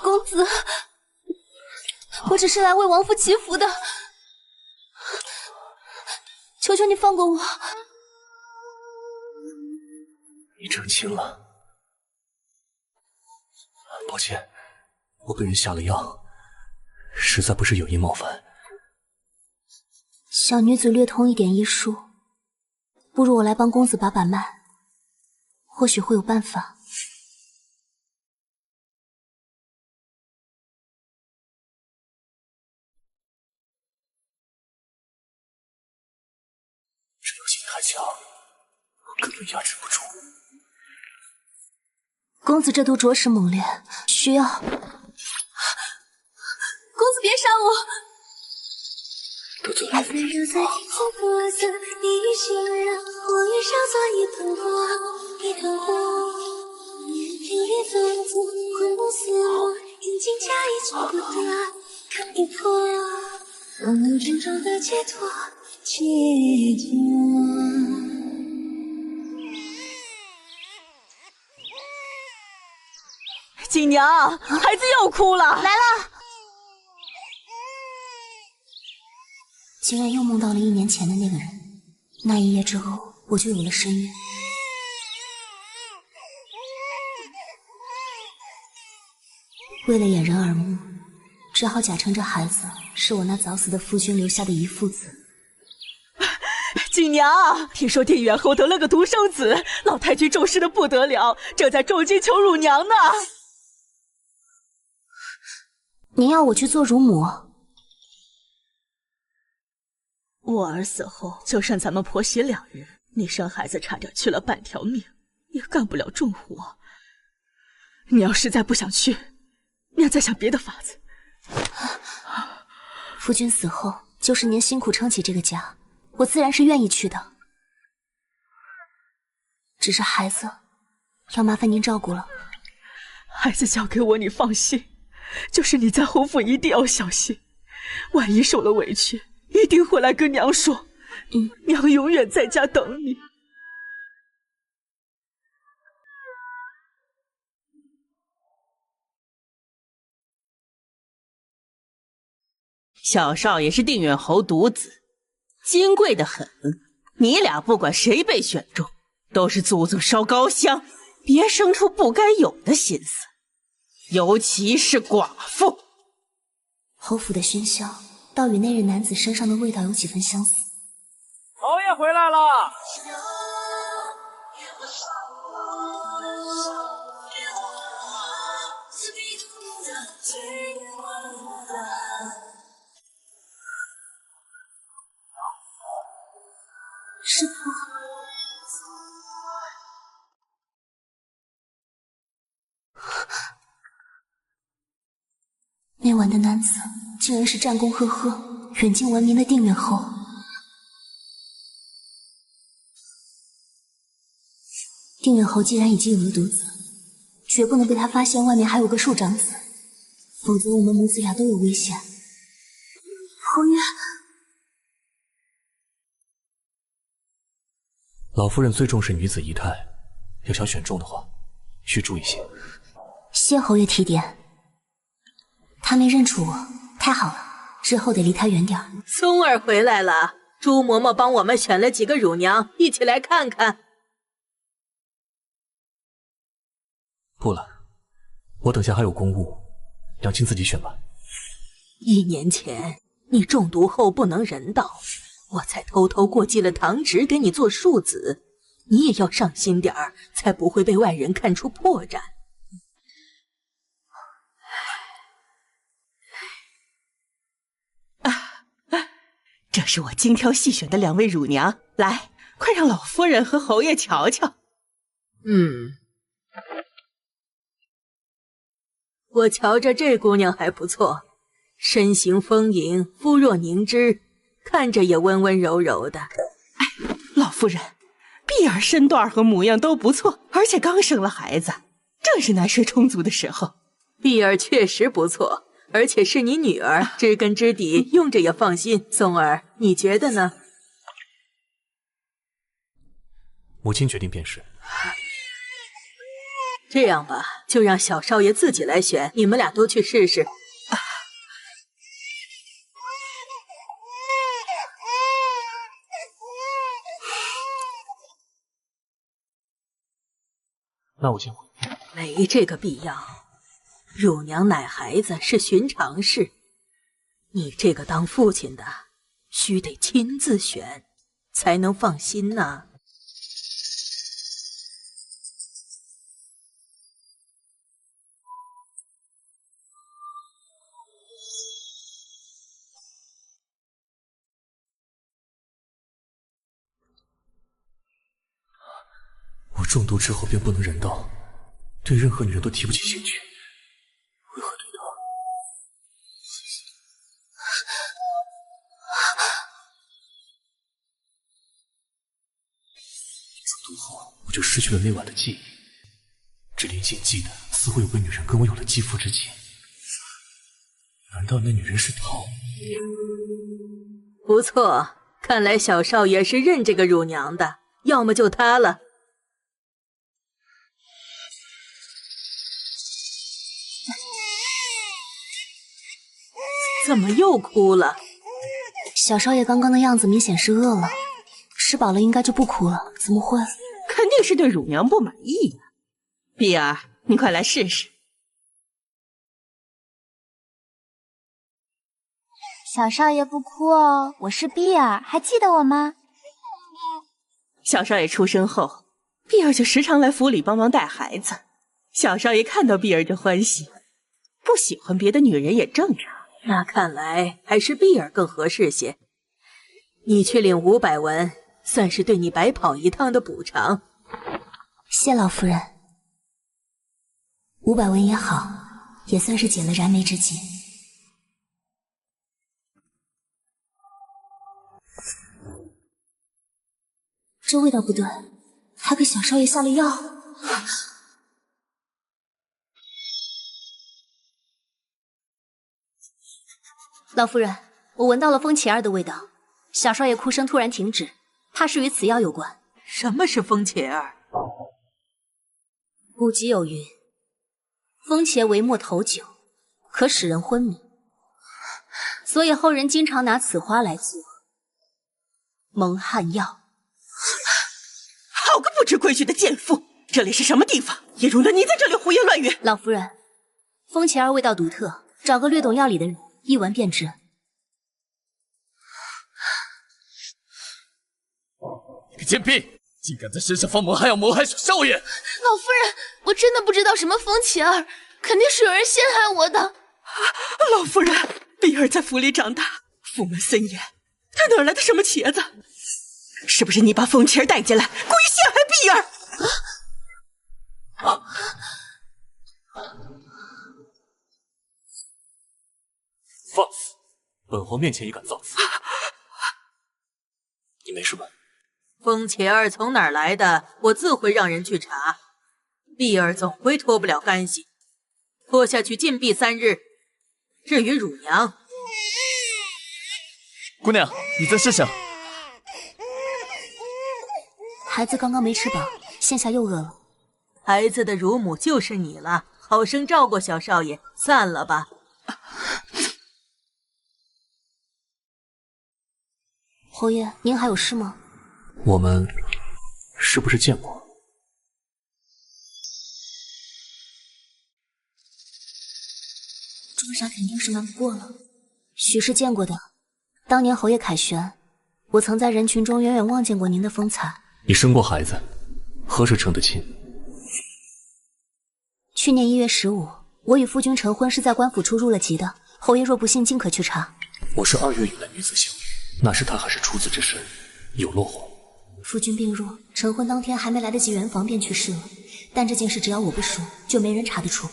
公子，我只是来为王父祈福的，求求你放过我。你成亲了。抱歉，我被人下了药，实在不是有意冒犯。小女子略通一点医术，不如我来帮公子把把脉，或许会有办法。这药性太强，我根本压制不住。公子这毒着实猛烈，需要……公子别杀我！得罪了。又在听见佛子，你与心染，我愿烧作一盆火，一盆火。流连分子，魂不似我，阴茎加一寸不得，看不破。我们真正的解脱，解脱。锦娘，孩子又哭了。来了。竟然又梦到了1年前的那个人。那一夜之后，我就有了身孕。为了掩人耳目，只好假称这孩子是我那早死的夫君留下的遗腹子。锦娘，听说定远侯得了个独生子，老太君重视的不得了，正在重金求乳娘呢。您要我去做乳母？我儿死后就剩咱们婆媳2人，你生孩子差点去了半条命，也干不了重活。你要实在不想去，娘再想别的法子。夫君死后，就是您辛苦撑起这个家，我自然是愿意去的。只是孩子，要麻烦您照顾了。孩子交给我，你放心。就是你在侯府一定要小心，万一受了委屈，一定会来跟娘说。娘永远在家等你。小少爷是定远侯独子，金贵的很。你俩不管谁被选中，都是祖宗烧高香，别生出不该有的心思。尤其是寡妇。侯府的熏香，倒与那日男子身上的味道有几分相似。侯爷回来了。师父。那晚的男子竟然是战功赫赫、远近闻名的定远侯。定远侯既然已经有了独子，绝不能被他发现外面还有个庶长子，否则我们母子俩都有危险。侯爷，老夫人最重视女子仪态，要想选中的话，需注意些。谢侯爷提点。他没认出我，太好了，之后得离他远点儿。松儿回来了，朱嬷嬷帮我们选了几个乳娘，一起来看看。不了，我等下还有公务，娘亲自己选吧。1年前你中毒后不能人道，我才偷偷过继了堂侄给你做庶子，你也要上心点儿，才不会被外人看出破绽。这是我精挑细选的2位乳娘，来，快让老夫人和侯爷瞧瞧。我瞧着这姑娘还不错，身形丰盈，肤若凝脂，看着也温温柔柔的。哎，老夫人，碧儿身段和模样都不错，而且刚生了孩子，正是奶水充足的时候。碧儿确实不错，而且是你女儿，知根知底，用着也放心。松儿，你觉得呢？母亲决定便是。这样吧，就让小少爷自己来选，你们俩都去试试。那我先回。没这个必要。乳娘奶孩子是寻常事，你这个当父亲的，须得亲自选，才能放心呐。我中毒之后便不能人道，对任何女人都提不起兴趣，为何对她？中毒后，我就失去了那晚的记忆，只零星记得似乎有个女人跟我有了肌肤之亲。难道那女人是桃？不错，看来小少爷是认这个乳娘的，要么就她了。怎么又哭了？小少爷刚刚的样子明显是饿了，吃饱了应该就不哭了，怎么会？肯定是对乳娘不满意呀。碧儿，你快来试试。小少爷不哭哦，我是碧儿，还记得我吗？小少爷出生后，碧儿就时常来府里帮忙带孩子。小少爷看到碧儿就欢喜，不喜欢别的女人也正常。那看来还是碧儿更合适些。你去领500文，算是对你白跑一趟的补偿。谢老夫人，500文也好，也算是解了燃眉之急。这味道不对，还给小少爷下了药。老夫人，我闻到了风茄儿的味道，小少爷哭声突然停止，怕是与此药有关。什么是风茄儿？古籍有云：风茄为末头酒，可使人昏迷，所以后人经常拿此花来做蒙汗药。好个不知规矩的贱妇！这里是什么地方？也容得你在这里胡言乱语？老夫人，风茄儿味道独特，找个略懂药理的人一闻便知。你个贱婢，竟敢在身上放蒙汗药谋害小少爷！老夫人，我真的不知道什么风茄儿，肯定是有人陷害我的。老夫人，碧儿在府里长大，府门森严，她哪来的什么茄子？是不是你把风茄儿带进来，故意陷害碧儿？放肆！本皇面前也敢造次？你没事吧？风茄儿从哪儿来的，我自会让人去查。碧儿总归脱不了干系，拖下去禁闭3日。至于乳娘，姑娘，你再试试。孩子刚刚没吃饱，现下又饿了。孩子的乳母就是你了，好生照顾小少爷。散了吧。侯爷，您还有事吗？我们是不是见过？这么傻肯定是瞒不过了。许是见过的，当年侯爷凯旋，我曾在人群中远远望见过您的风采。你生过孩子，何时成的亲？去年1月15，我与夫君成婚是在官府处入了籍的。侯爷若不信，尽可去查。我是2月与那女子相遇，那时她还是处子之身，有落红。夫君病弱，成婚当天还没来得及圆房便去世了。但这件事只要我不说，就没人查得出。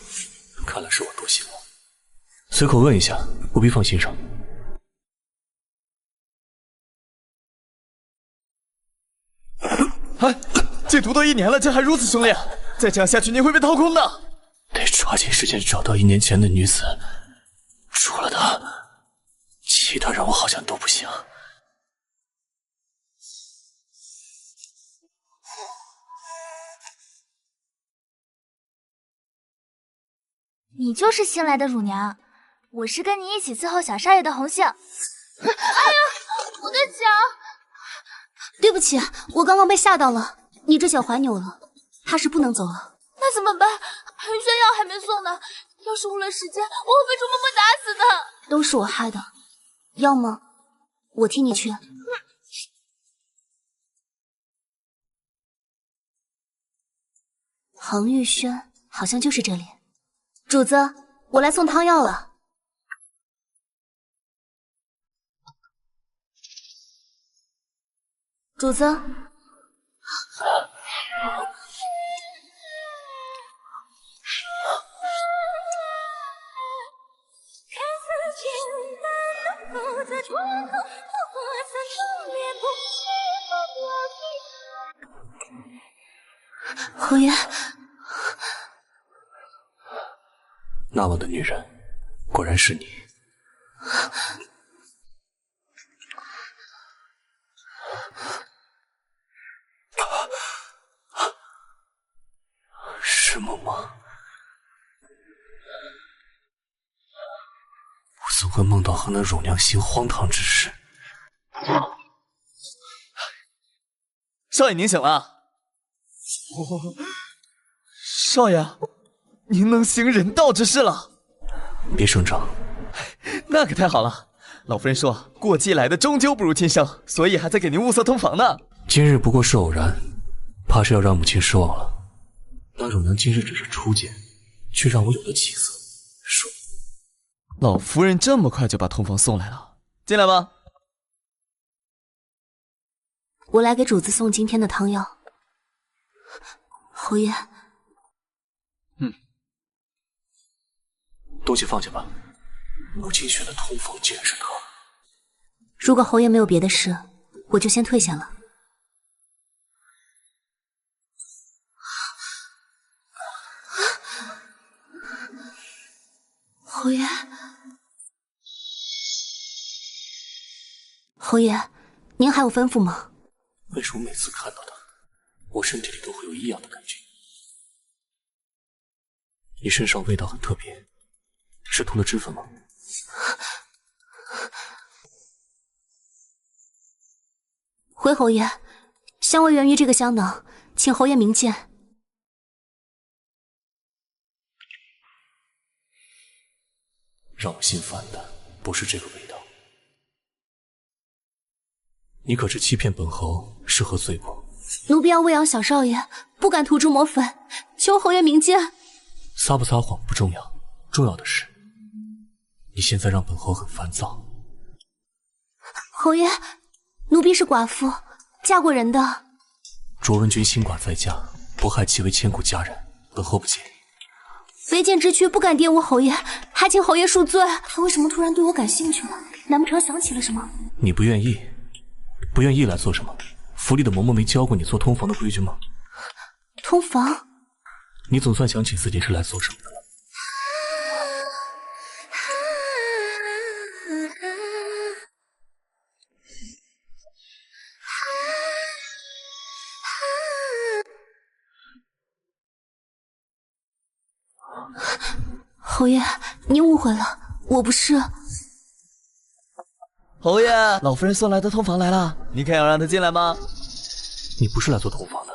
看来是我多心了。随口问一下，不必放心上。哎，戒毒都1年了，竟还如此生亮，再这样下去，你会被掏空的。得抓紧时间找到1年前的女子，除了她，其他人我好像都不行。你就是新来的乳娘，我是跟你一起伺候小少爷的红杏。哎呀，我的脚！对不起，我刚刚被吓到了。你这脚踝扭了，怕是不能走了。那怎么办？轩药还没送呢，要是误了时间，我会被楚嬷嬷打死的。都是我害的，要么我替你去。恒玉轩好像就是这里。主子，我来送汤药了。主子。侯爷，那么的女人，果然是你。是梦吗？我怎会梦到和那乳娘行荒唐之事？少爷您醒了。少爷，您能行人道之事了。别声张。那可太好了，老夫人说过继来的终究不如亲生，所以还在给您物色通房呢。今日不过是偶然，怕是要让母亲失望了。那乳娘今日只是初见，却让我有了起色。说，老夫人这么快就把通房送来了，进来吧。我来给主子送今天的汤药。侯爷，东西放下吧。母亲选的通房竟然是他。如果侯爷没有别的事，我就先退下了。侯爷，侯爷，您还有吩咐吗？为什么每次看到他，我身体里都会有异样的感觉？你身上味道很特别，是涂了脂粉吗？回侯爷，香味源于这个香囊，请侯爷明鉴。让我心烦的不是这个味道。你可知欺骗本侯是何罪过？奴婢要喂养小少爷，不敢涂脂抹粉，求侯爷明鉴。撒不撒谎不重要，重要的是你现在让本侯很烦躁。侯爷，奴婢是寡妇，嫁过人的。卓文君新寡在家，不害其为千古佳人，本侯不介意。为贱之躯不敢玷污侯爷，还请侯爷恕罪。他为什么突然对我感兴趣了？难不成想起了什么？你不愿意？不愿意来做什么？府里的嬷嬷没教过你做通房的规矩吗？通房？你总算想起自己是来做什么的了。侯爷，您误会了，我不是。侯爷，老夫人送来的通房来了，你看要让她进来吗？你不是来做通房的。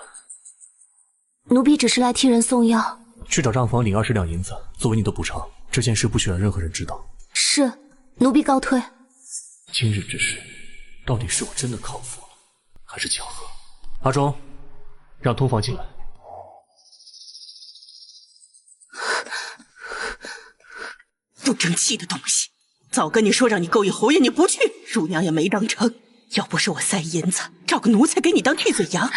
奴婢只是来替人送药。去找账房领20两银子作为你的补偿，这件事不许让任何人知道。是，奴婢告退。今日之事，到底是我真的靠谱了，还是巧合？阿忠，让通房进来。不争气的东西！早跟你说让你勾引侯爷，你不去，乳娘也没当成。要不是我塞银子，找个奴才给你当替罪羊，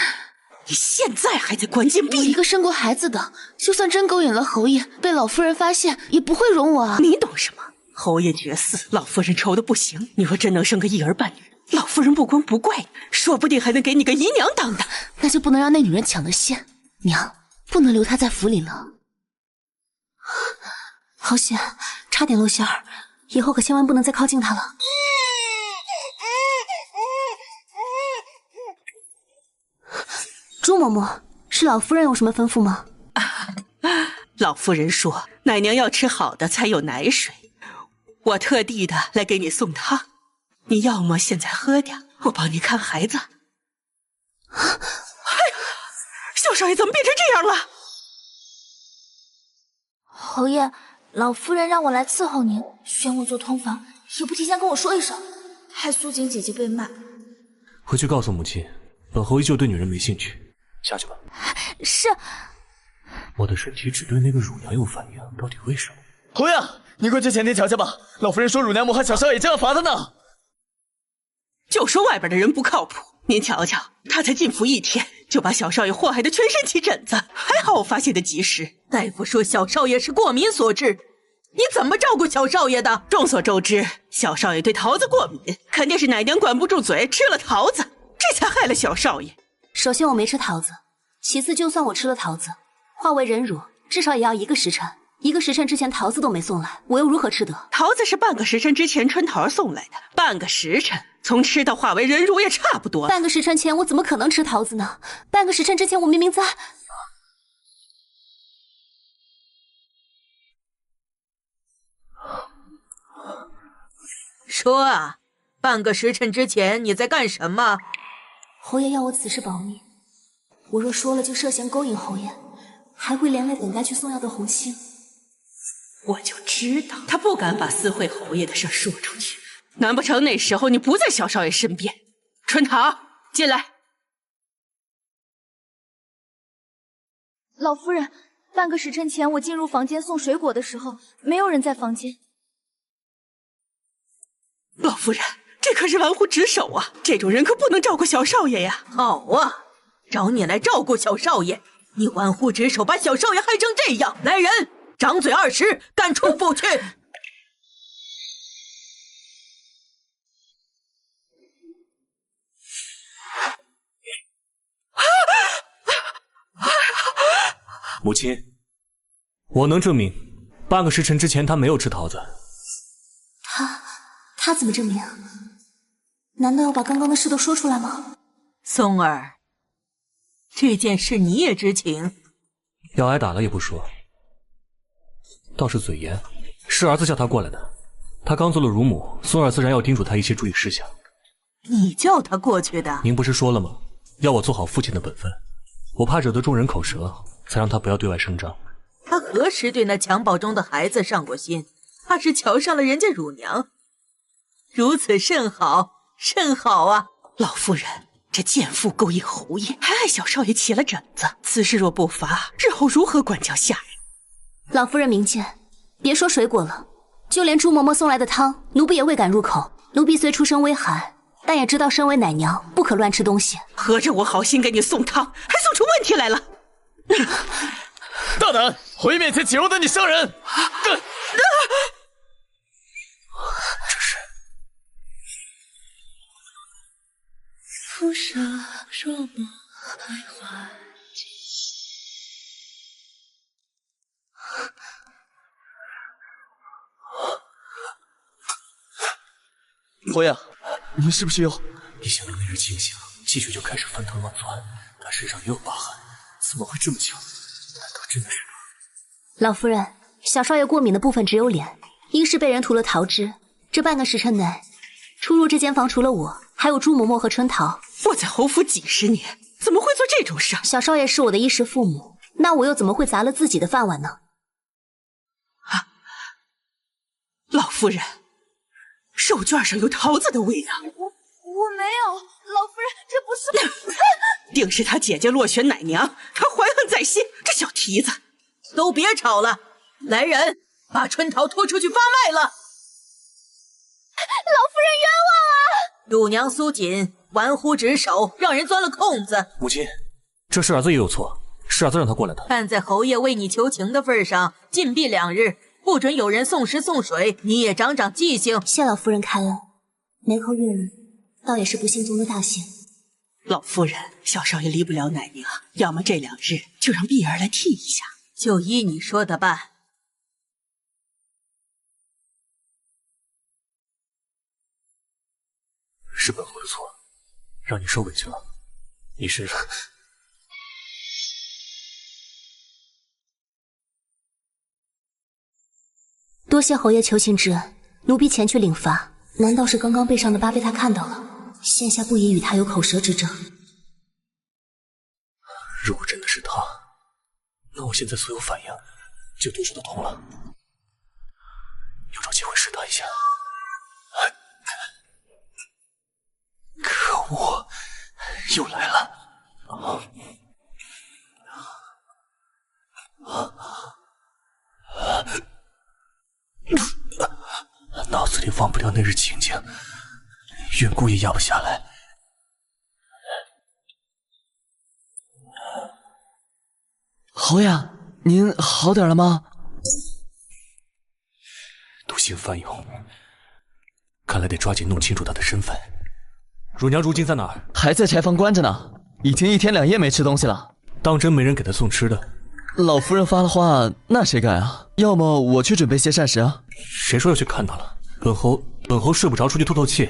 你现在还在关禁闭。我一个生过孩子的，就算真勾引了侯爷，被老夫人发现也不会容我啊！你懂什么？侯爷绝嗣，老夫人愁的不行。你若真能生个一儿半女，老夫人不光不怪你，说不定还能给你个姨娘当的。那就不能让那女人抢了先，娘不能留她在府里了。好险，差点露馅儿，以后可千万不能再靠近她了。朱嬷嬷，是老夫人有什么吩咐吗？老夫人说奶娘要吃好的才有奶水，我特地的来给你送汤，你要么现在喝点，我帮你看孩子。哎呀，小少爷怎么变成这样了？侯爷，老夫人让我来伺候您，选我做通房，也不提前跟我说一声，害苏锦姐姐被骂。回去告诉母亲，本侯依旧对女人没兴趣。下去吧。是。我的身体只对那个乳娘有反应，到底为什么？侯爷，你快去前厅瞧瞧吧。老夫人说乳娘母和小少爷这样罚的呢。就说外边的人不靠谱，您瞧瞧，他才进府1天，就把小少爷祸害得全身起疹子，还好我发现的及时。大夫说小少爷是过敏所致，你怎么照顾小少爷的？众所周知，小少爷对桃子过敏，肯定是奶娘管不住嘴，吃了桃子，这才害了小少爷。首先我没吃桃子，其次就算我吃了桃子，化为人乳至少也要1个时辰，1个时辰之前桃子都没送来，我又如何吃得？桃子是半个时辰之前春桃送来的，半个时辰从吃到化为人乳也差不多。半个时辰前我怎么可能吃桃子呢？半个时辰之前我明明在……说啊，半个时辰之前你在干什么？侯爷要我此事保密，我若说了就涉嫌勾引侯爷，还会连累本该去送药的红星。我就知道他不敢把私会侯爷的事说出去，难不成那时候你不在小少爷身边？春桃，进来。老夫人，半个时辰前我进入房间送水果的时候，没有人在房间。老夫人，这可是玩忽职守啊，这种人可不能照顾小少爷呀。好啊，找你来照顾小少爷，你玩忽职守，把小少爷害成这样。来人，掌嘴20，赶出府去。母亲，我能证明，半个时辰之前他没有吃桃子。他怎么证明？难道要把刚刚的事都说出来吗？松儿，这件事你也知情？要挨打了也不说，倒是嘴严，是儿子叫他过来的。他刚做了乳母，松儿自然要叮嘱他一些注意事项。你叫他过去的？您不是说了吗？要我做好父亲的本分，我怕惹得众人口舌，才让他不要对外声张。他何时对那襁褓中的孩子上过心？怕是瞧上了人家乳娘。如此甚好，甚好啊！老夫人，这贱妇勾引侯爷，还害小少爷起了疹子，此事若不罚，日后如何管教下人？老夫人明鉴，别说水果了，就连朱嬷嬷送来的汤，奴婢也未敢入口。奴婢虽出身微寒，但也知道身为奶娘不可乱吃东西。合着我好心给你送汤，还送出问题来了！大胆！侯爷面前岂容得你伤人！浮生若梦徘徊。侯爷，你们是不是又……你想让那日清醒，气血就开始翻腾乱窜，他身上也有疤痕，怎么会这么巧？难道真的是他？老夫人，小少爷过敏的部分只有脸，应是被人涂了桃汁。这半个时辰内，出入这间房除了我，还有朱嬷嬷和春桃。我在侯府几十年，怎么会做这种事？小少爷是我的衣食父母，那我又怎么会砸了自己的饭碗呢？啊，老夫人，手绢上有桃子的味道。我没有，老夫人，这不是……定是他姐姐落选奶娘，他怀恨在心。这小蹄子，都别吵了，来人，把春桃拖出去发卖了。老夫人冤枉啊！乳娘苏锦玩忽职守，让人钻了空子。母亲，这是儿子也有错，是儿子让他过来的。看在侯爷为你求情的份上，禁闭2日，不准有人送食送水，你也长长记性。谢老夫人开恩，没扣月礼，倒也是不幸中的大幸。老夫人，小少爷离不了奶娘，要么这2日就让碧儿来替一下。就依你说的办。是本侯的错，让你受委屈了。你身上多谢侯爷求情之恩，奴婢前去领罚。难道是刚刚背上的疤被他看到了？现下不宜与他有口舌之争。如果真的是他，那我现在所有反应就都说得通了。有找机会试他一下。可恶，又来了！脑子里忘不了那日情景，远顾也压不下来。侯爷，您好点了吗？毒性翻涌，看来得抓紧弄清楚他的身份。乳娘如今在哪儿？还在柴房关着呢，已经1天2夜没吃东西了。当真没人给他送吃的？老夫人发了话，那谁敢啊？要么我去准备些膳食啊。谁说要去看他了？本侯睡不着，出去透透气。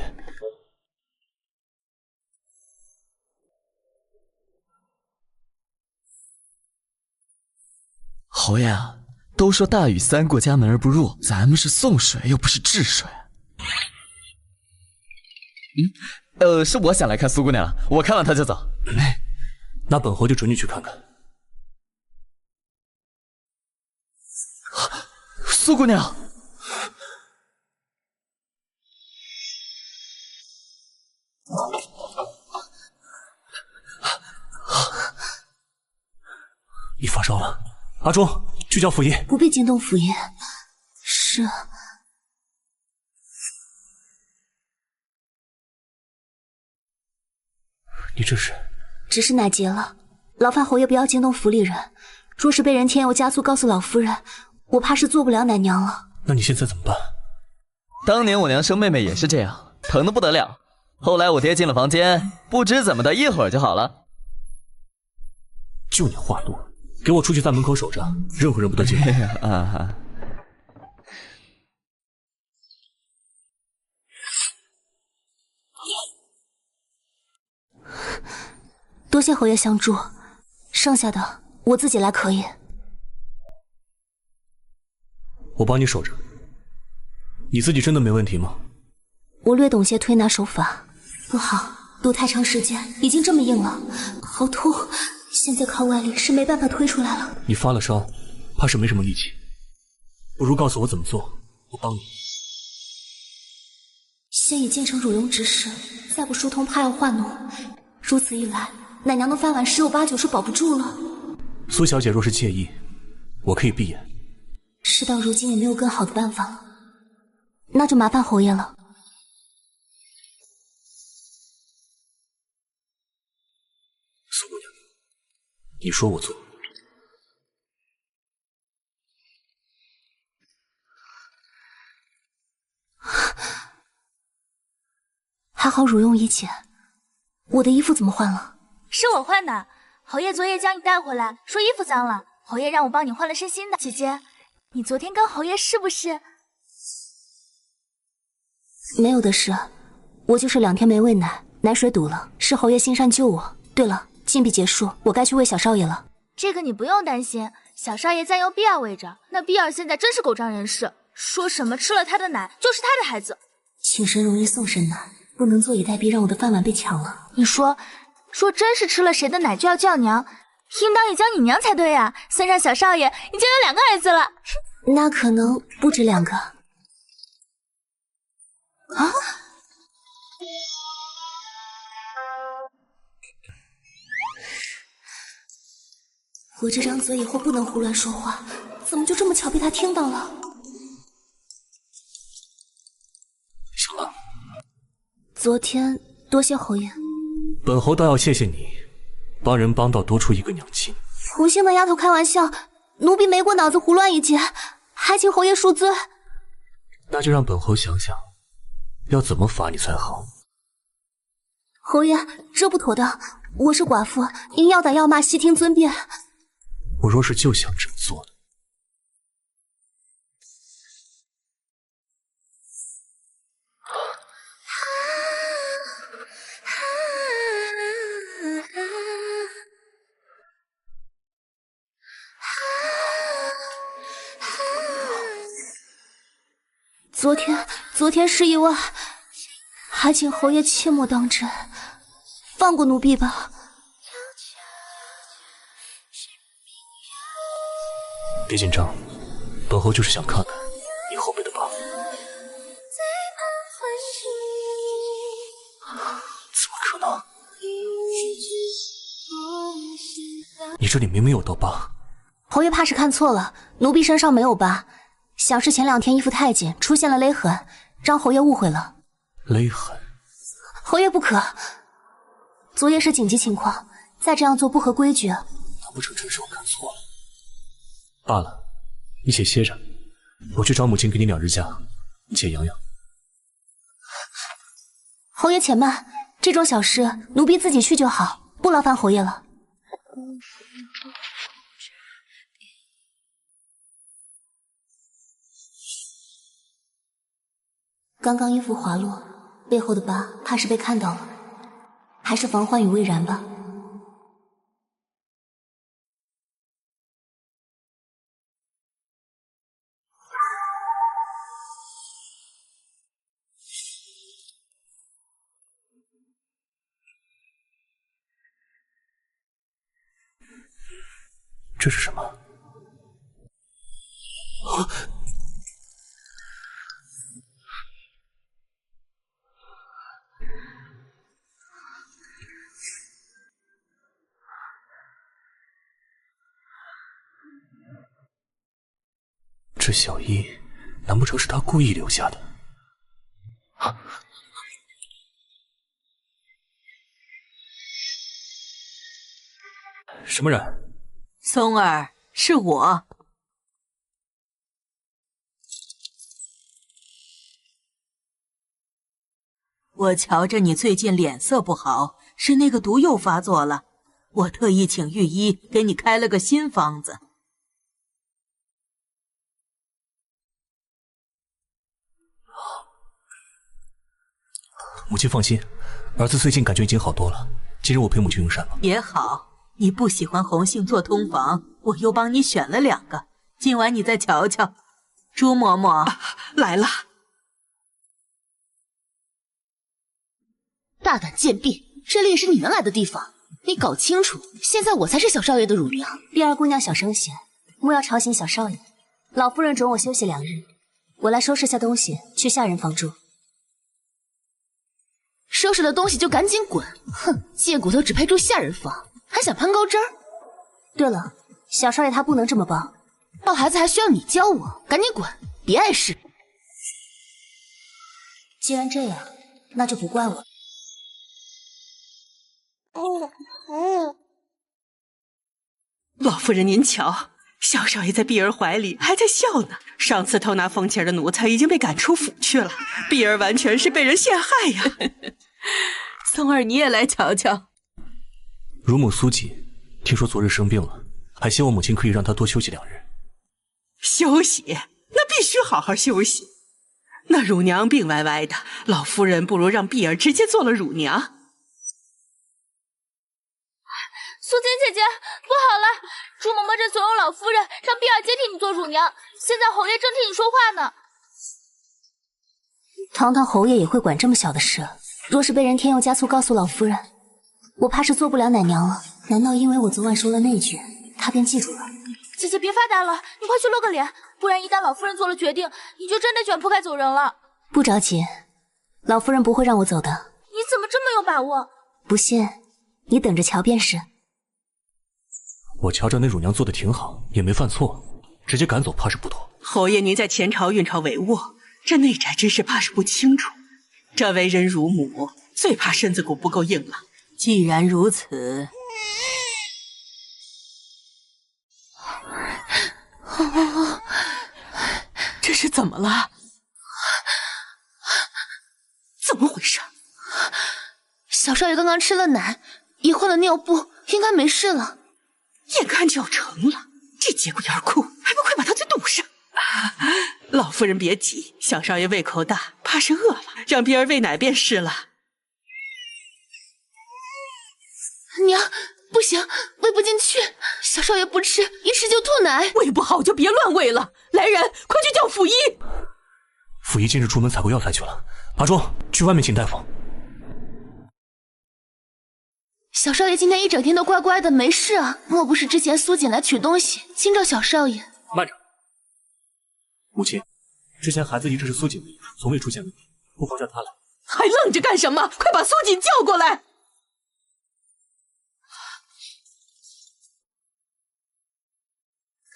侯爷，都说大雨3过家门而不入，咱们是送水又不是治水。是我想来看苏姑娘了，我看完她就走。那本侯就准你去看看。苏姑娘，你发烧了，阿忠，去叫府医。不必惊动府医。是。你这是？只是奶结了，劳烦侯爷不要惊动府里人。若是被人添油加醋告诉老夫人，我怕是做不了奶娘了。那你现在怎么办？当年我娘生妹妹也是这样，疼得不得了。后来我爹进了房间，不知怎么的，一会儿就好了。就你话多，给我出去在门口守着，任何人不得进来。啊！多谢侯爷相助，剩下的我自己来可以。我帮你守着。你自己真的没问题吗？我略懂些推拿手法，不好，堵太长时间，已经这么硬了，好痛！现在靠外力是没办法推出来了。你发了烧，怕是没什么力气，不如告诉我怎么做，我帮你。先以建成乳晕之势，再不疏通，怕要化脓。如此一来，奶娘的饭碗10有8九是保不住了。苏小姐若是介意，我可以闭眼。事到如今也没有更好的办法了，那就麻烦侯爷了。苏姑娘，你说我做。还好乳用一切，我的衣服怎么换了？是我换的，侯爷昨夜将你带回来，说衣服脏了，侯爷让我帮你换了身新的。姐姐，你昨天跟侯爷是不是？没有的事，我就是2天没喂奶，奶水堵了，是侯爷心善救我。对了，禁闭结束，我该去喂小少爷了。这个你不用担心，小少爷暂由碧儿喂着。那碧儿现在真是狗仗人势，说什么吃了他的奶就是他的孩子。请神容易送神难，不能坐以待毙，让我的饭碗被抢了。你说真是吃了谁的奶就要叫娘，应当也叫你娘才对呀。算上小少爷，已经有2个儿子了。那可能不止2个。啊！我这张嘴以后不能胡乱说话，怎么就这么巧被他听到了？行了。昨天多谢侯爷。本侯倒要谢谢你，帮人帮到多出一个娘亲。胡姓的丫头开玩笑，奴婢没过脑子胡乱一截，还请侯爷恕罪。那就让本侯想想，要怎么罚你才好。侯爷，这不妥当，我是寡妇，应要打要骂，悉听尊便。我若是就想这么做呢？昨天是意外，还请侯爷切莫当真，放过奴婢吧。别紧张，本侯就是想看看你后面的疤。怎么可能？你这里明明有道疤。侯爷怕是看错了，奴婢身上没有疤，想是前2天依附太监出现了勒痕，让侯爷误会了。勒痕？侯爷不可，昨夜是紧急情况，再这样做不合规矩。难不成真是我看错了？罢了，你且歇着，我去找母亲给你2日假，你且养养。侯爷且慢，这种小事奴婢自己去就好，不劳烦侯爷了。刚刚衣服滑落，背后的疤怕是被看到了，还是防患于未然吧。这是什么？这小衣，难不成是他故意留下的？什么人？松儿，是我。我瞧着你最近脸色不好，是那个毒又发作了，我特意请御医给你开了个新方子。母亲放心，儿子最近感觉已经好多了。今日我陪母亲用膳吧。也好，你不喜欢红杏做通房，我又帮你选了2个，今晚你再瞧瞧。朱嬷嬷、来了。大胆贱婢，这里也是你能来的地方，你搞清楚，现在我才是小少爷的乳娘。碧儿姑娘小声些，莫要吵醒小少爷。老夫人准我休息2日，我来收拾下东西，去下人房住。收拾了东西就赶紧滚！哼，贱骨头只配住下人房，还想攀高枝儿？对了，小少爷他不能这么抱，抱孩子还需要你教我？赶紧滚，别碍事。既然这样，那就不怪我。老夫人您瞧，小少爷在碧儿怀里还在笑呢。上次偷拿风琴的奴才已经被赶出府去了，碧儿完全是被人陷害呀。松儿，你也来瞧瞧。乳母苏锦，听说昨日生病了，还希望母亲可以让她多休息2日。休息？那必须好好休息。那乳娘病歪歪的，老夫人不如让碧儿直接做了乳娘。苏锦姐姐，不好了！朱嬷嬷这怂恿老夫人让碧儿接替你做乳娘，现在侯爷正替你说话呢。堂堂侯爷也会管这么小的事？若是被人添油加醋告诉老夫人，我怕是做不了奶娘了。难道因为我昨晚说了那句，她便记住了？姐姐别发呆了，你快去露个脸，不然一旦老夫人做了决定，你就真的卷铺盖走人了。不着急，老夫人不会让我走的。你怎么这么有把握？不信，你等着瞧便是。我瞧着那乳娘做的挺好，也没犯错，直接赶走怕是不妥。侯爷您在前朝运朝帷幄，这内宅之事怕是不清楚。这为人乳母，最怕身子骨不够硬了。既然如此，这是怎么了？怎么回事？小少爷刚刚吃了奶，也换了尿布，应该没事了。眼看就要成了，这节骨眼哭，还不快把他嘴堵上！老夫人别急，小少爷胃口大，怕是饿了，让碧儿喂奶便是了。娘，不行，喂不进去，小少爷不吃，一吃就吐奶。胃不好就别乱喂了，来人，快去叫府医。溥仪今日出门采购药材去了，阿忠去外面请大夫。小少爷今天一整天都乖乖的，没事啊？莫不是之前苏锦来取东西惊着小少爷？慢着，母亲，之前孩子一直是苏锦的医术，从未出现问题，不妨叫他来。还愣着干什么？快把苏锦叫过来！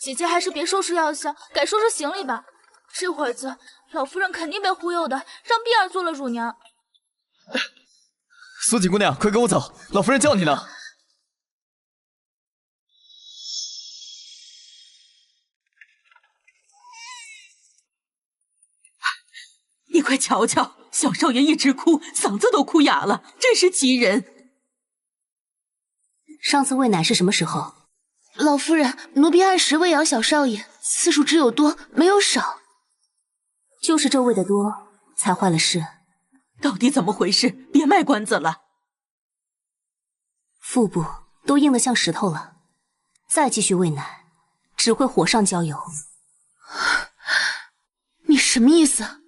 姐姐还是别收拾药箱，改收拾行李吧。这会儿子，老夫人肯定被忽悠的，让碧儿做了乳娘。苏锦姑娘，快跟我走，老夫人叫你呢。你快瞧瞧，小少爷一直哭，嗓子都哭哑了，真是急人。上次喂奶是什么时候？老夫人，奴婢按时喂养小少爷，次数只有多没有少。就是这喂的多，才坏了事。到底怎么回事？别卖关子了。腹部都硬得像石头了，再继续喂奶，只会火上浇油。你什么意思？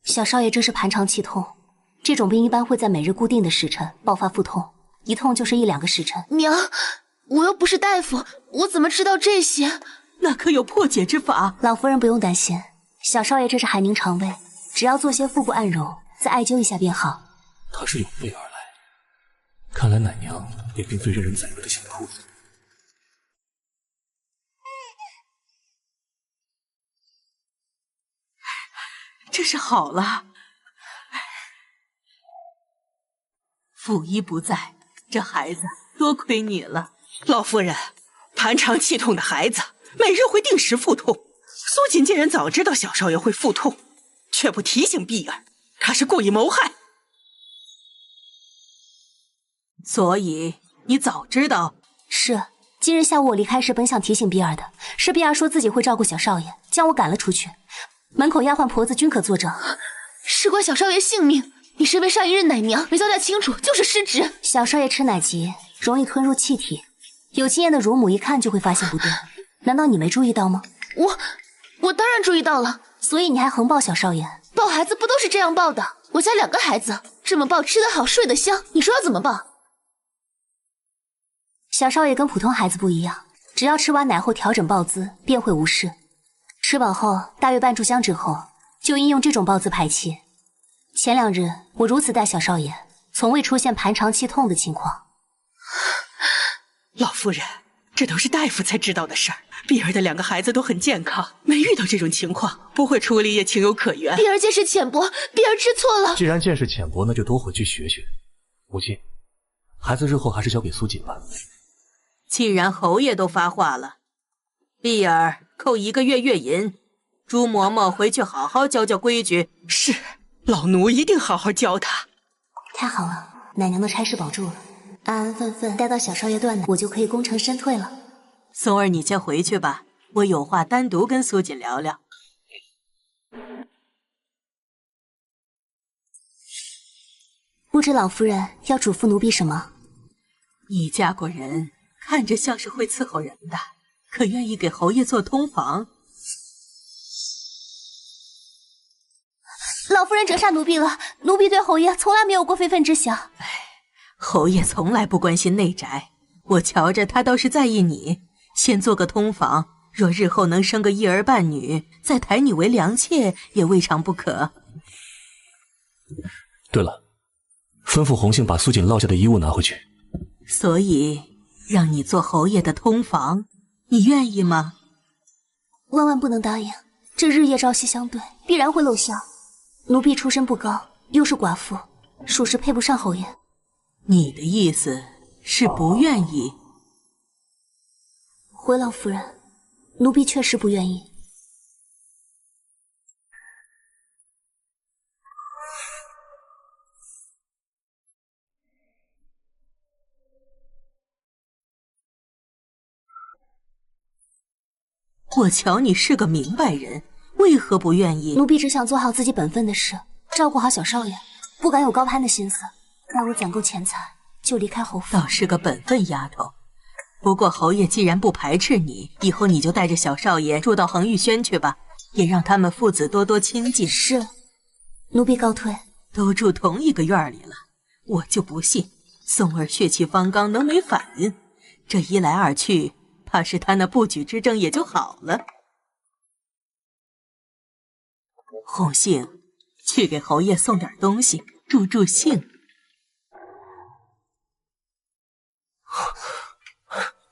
小少爷这是盘肠气痛，这种病一般会在每日固定的时辰爆发腹痛，一痛就是1-2个时辰。娘，我又不是大夫，我怎么知道这些？那可有破解之法？老夫人不用担心，小少爷这是海宁肠胃，只要做些腹部按揉，再艾灸一下便好。他是有备而来，看来奶娘也并非任人宰割的小兔子。这是好了。溥仪不在，这孩子多亏你了。老夫人，盘肠气痛的孩子每日会定时腹痛，苏锦竟然早知道小少爷会腹痛，却不提醒碧儿，他是故意谋害。所以你早知道？是，今日下午我离开时本想提醒碧儿的，是碧儿说自己会照顾小少爷，将我赶了出去。门口丫鬟婆子均可作证，事关小少爷性命，你身为上一任奶娘，没交代清楚就是失职。小少爷吃奶急，容易吞入气体，有经验的乳母一看就会发现不对，难道你没注意到吗？我当然注意到了，所以你还横抱小少爷？抱孩子不都是这样抱的？我家2个孩子，这么抱吃得好睡得香，你说要怎么抱？小少爷跟普通孩子不一样，只要吃完奶后调整抱姿，便会无事。吃饱后，大约半炷香之后，就应用这种抱姿排气。前2日我如此带小少爷，从未出现盘肠气痛的情况。老夫人，这都是大夫才知道的事儿。碧儿的2个孩子都很健康，没遇到这种情况，不会处理也情有可原。碧儿见识浅薄，碧儿知错了。既然见识浅薄，那就多回去学学。母亲，孩子日后还是交给苏锦吧。既然侯爷都发话了，碧儿扣1个月月银，朱嬷嬷回去好好教教规矩。是，老奴一定好好教她。太好了，奶娘的差事保住了，安安分分待到小少爷断奶，我就可以功成身退了。松儿，你先回去吧，我有话单独跟苏锦聊聊。不知老夫人要嘱咐奴婢什么？你嫁过人，看着像是会伺候人的，可愿意给侯爷做通房？老夫人折煞奴婢了，奴婢对侯爷从来没有过非分之想。侯爷从来不关心内宅，我瞧着他倒是在意你。先做个通房，若日后能生个1儿半女，再抬你为良妾也未尝不可。对了，吩咐红杏把苏锦落下的遗物拿回去。所以让你做侯爷的通房，你愿意吗？万万不能答应，这日夜朝夕相对，必然会露馅。奴婢出身不高，又是寡妇，属实配不上侯爷。你的意思是不愿意？回老夫人，奴婢确实不愿意。我瞧你是个明白人，为何不愿意？奴婢只想做好自己本分的事，照顾好小少爷，不敢有高攀的心思。待我攒够钱财，就离开侯府。倒是个本分丫头，不过侯爷既然不排斥你，以后你就带着小少爷住到恒玉轩去吧，也让他们父子多多亲近。是，奴婢告退。都住同一个院里了，我就不信宋儿血气方刚能没反应。这一来二去，怕是他那不举之症也就好了。红杏，去给侯爷送点东西，助助兴。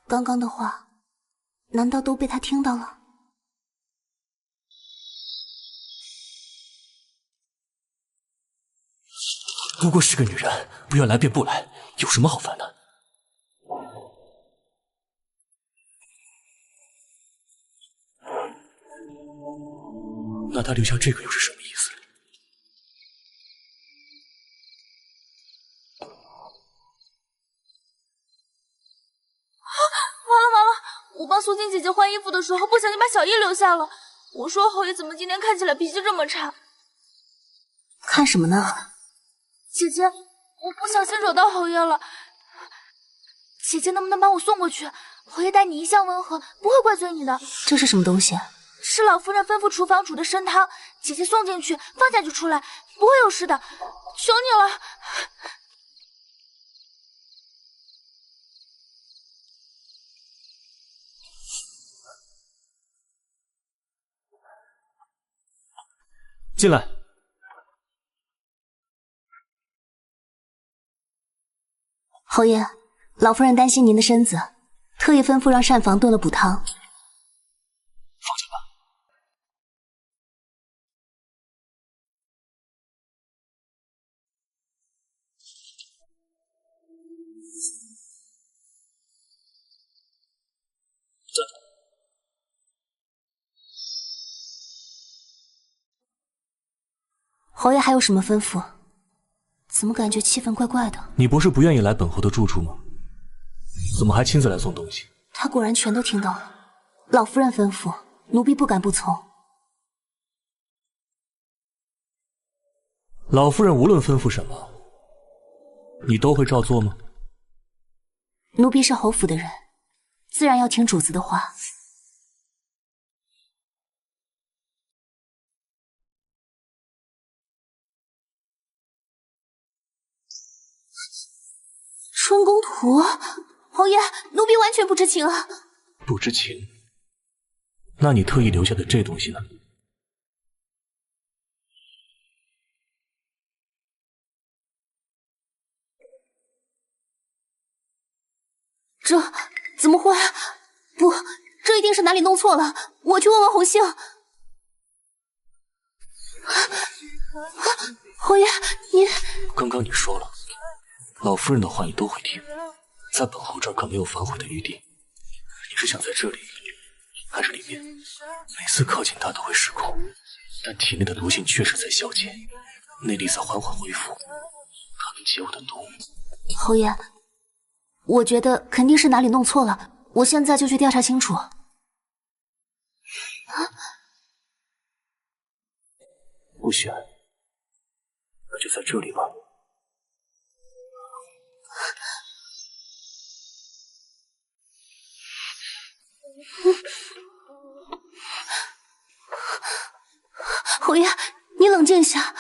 刚刚的话，难道都被他听到了？不过是个女人，不愿来便不来，有什么好烦的？那他留下这个又是什么意思？完了！我帮苏静姐姐换衣服的时候，不小心把小叶留下了。我说侯爷怎么今天看起来脾气这么差？看什么呢？姐姐，我不小心惹到侯爷了，姐姐能不能帮我送过去？侯爷待你一向温和，不会怪罪你的。这是什么东西？是老夫人吩咐厨房煮的参汤，姐姐送进去，放下就出来，不会有事的，求你了。进来。侯爷，老夫人担心您的身子，特意吩咐让膳房炖了补汤。放下吧。侯爷还有什么吩咐？怎么感觉气氛怪怪的？你不是不愿意来本侯的住处吗？怎么还亲自来送东西？他果然全都听到了。老夫人吩咐，奴婢不敢不从。老夫人无论吩咐什么，你都会照做吗？奴婢是侯府的人，自然要听主子的话。春宫图，侯爷，奴婢完全不知情啊！不知情？那你特意留下的这东西呢？这怎么会？不，这一定是哪里弄错了。我去问问红杏。侯爷，您……刚刚你说了。老夫人的话你都会听，在本侯这儿可没有反悔的余地。你是想在这里，还是里面？每次靠近他都会失控，但体内的毒性确实在消减，内力在缓缓恢复，他能解我的毒。侯爷，我觉得肯定是哪里弄错了，我现在就去调查清楚。不选，那就在这里吧。侯爷，你冷静一下。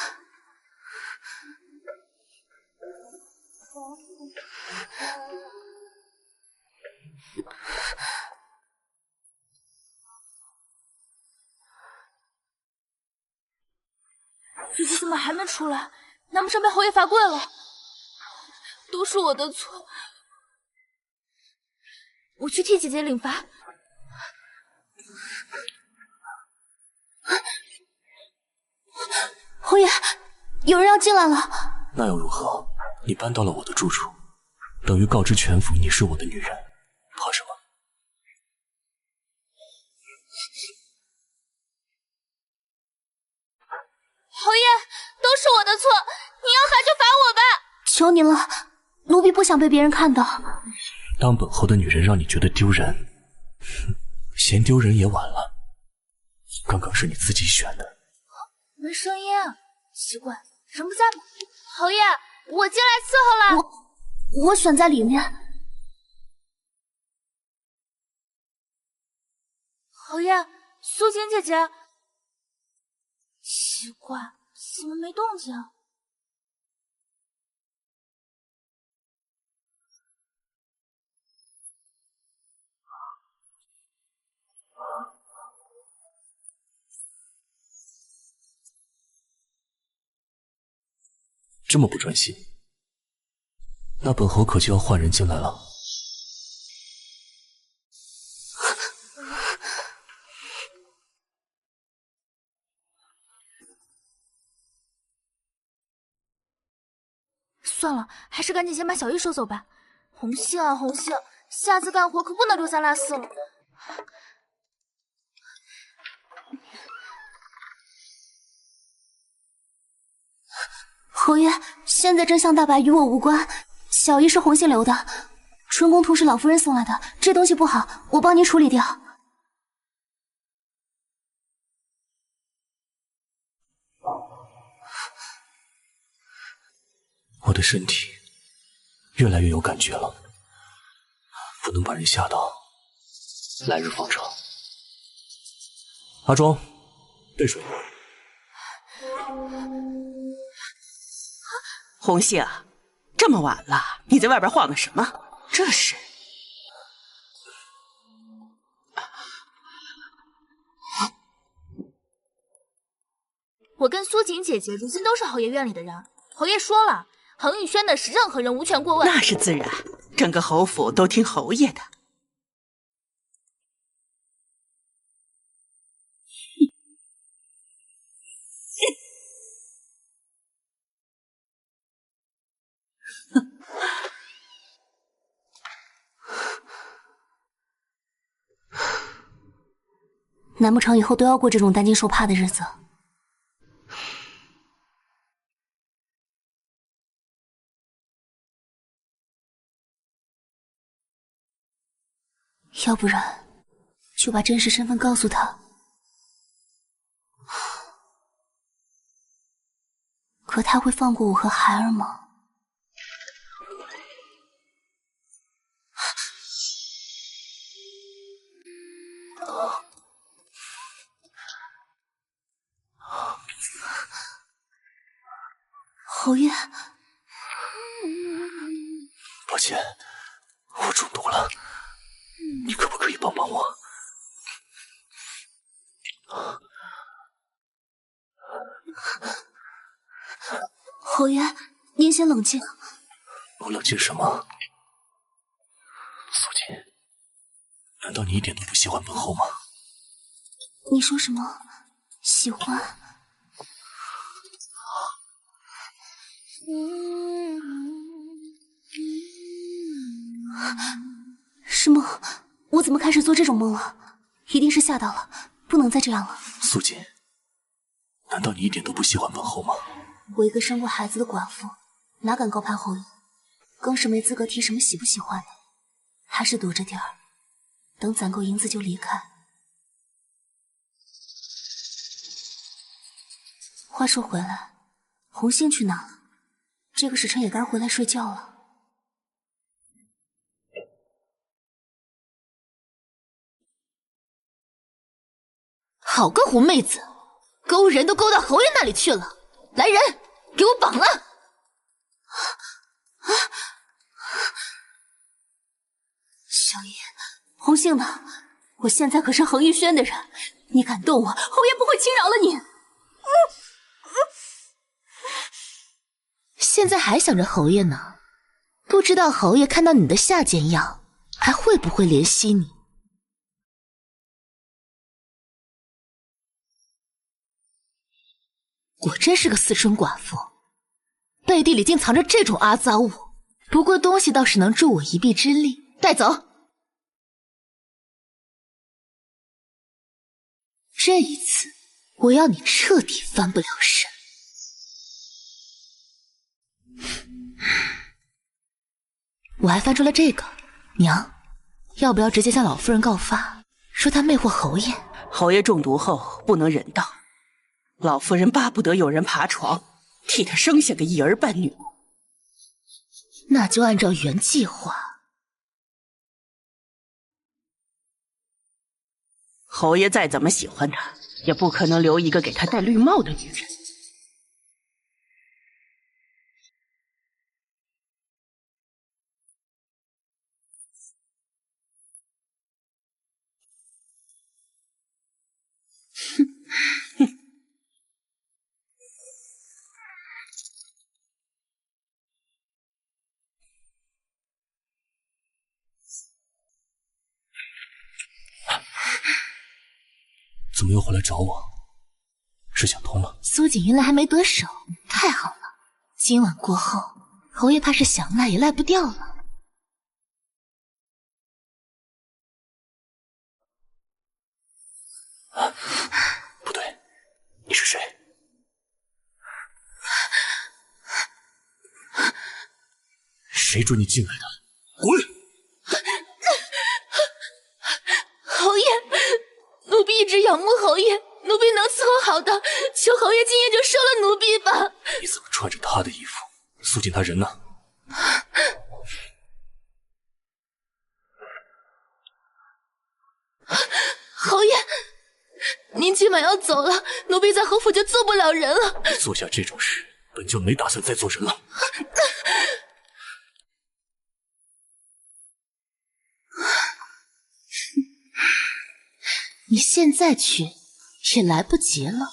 姐姐怎么还没出来？难不成被侯爷罚跪了？都是我的错，我去替姐姐领罚。侯爷，有人要进来了。那又如何？你搬到了我的住处，等于告知全府你是我的女人，怕什么？侯爷，都是我的错，你要罚就罚我吧。求您了，奴婢不想被别人看到。当本侯的女人让你觉得丢人，嫌丢人也晚了。刚刚是你自己选的。没声音啊，奇怪，人不在吗？侯爷，我进来伺候了。我选在里面。侯爷，苏锦姐姐，奇怪，怎么没动静？这么不专心，那本侯可就要换人进来了。算了，还是赶紧先把小玉收走吧。红杏啊红杏，下次干活可不能留三落四了。侯爷，现在真相大白，与我无关。小玉是红杏留的，春宫图是老夫人送来的，这东西不好，我帮您处理掉。我的身体越来越有感觉了，不能把人吓到。来日方长。阿庄，备水。红杏，这么晚了，你在外边晃的什么？这是……我跟苏锦姐姐如今都是侯爷院里的人，侯爷说了，恒宇轩的事任何人无权过问。那是自然，整个侯府都听侯爷的。难不成以后都要过这种担惊受怕的日子？要不然，就把真实身份告诉他。可他会放过我和孩儿吗？侯爷，抱歉，我中毒了，你可不可以帮帮我？侯爷，您先冷静。我冷静什么？苏锦，难道你一点都不喜欢本侯吗？你说什么？喜欢？是梦？我怎么开始做这种梦了？一定是吓到了，不能再这样了。苏锦，难道你一点都不喜欢本侯吗？我一个生过孩子的寡妇，哪敢高攀侯爷，更是没资格提什么喜不喜欢的，还是躲着点儿，等攒够银子就离开。话说回来，红杏去哪了？这个时辰也该回来睡觉了。好个狐妹子，勾人都勾到侯爷那里去了！来人，给我绑了！小叶，红杏呢？我现在可是恒玉轩的人，你敢动我，侯爷不会轻饶了你。现在还想着侯爷呢，不知道侯爷看到你的下贱样，还会不会怜惜你？果真是个私生寡妇，背地里竟藏着这种阿杂物。不过东西倒是能助我一臂之力，带走。这一次，我要你彻底翻不了身。我还翻出了这个，娘，要不要直接向老夫人告发，说她魅惑侯爷？侯爷中毒后不能人道，老夫人巴不得有人爬床，替他生下个一儿半女。那就按照原计划。侯爷再怎么喜欢他，也不可能留一个给他戴绿帽的女人。怎么又回来找我？是想通了？苏锦原来还没得手，太好了！今晚过后，侯爷怕是想赖也赖不掉了。不对，你是谁？谁准你进来的？滚！侯爷，奴婢一直仰慕侯爷，奴婢能伺候好的，求侯爷今夜就收了奴婢吧。你怎么穿着他的衣服？苏锦他人呢？侯爷，您今晚要走了，奴婢在侯府就做不了人了。你做下这种事，本就没打算再做人了。你现在去也来不及了。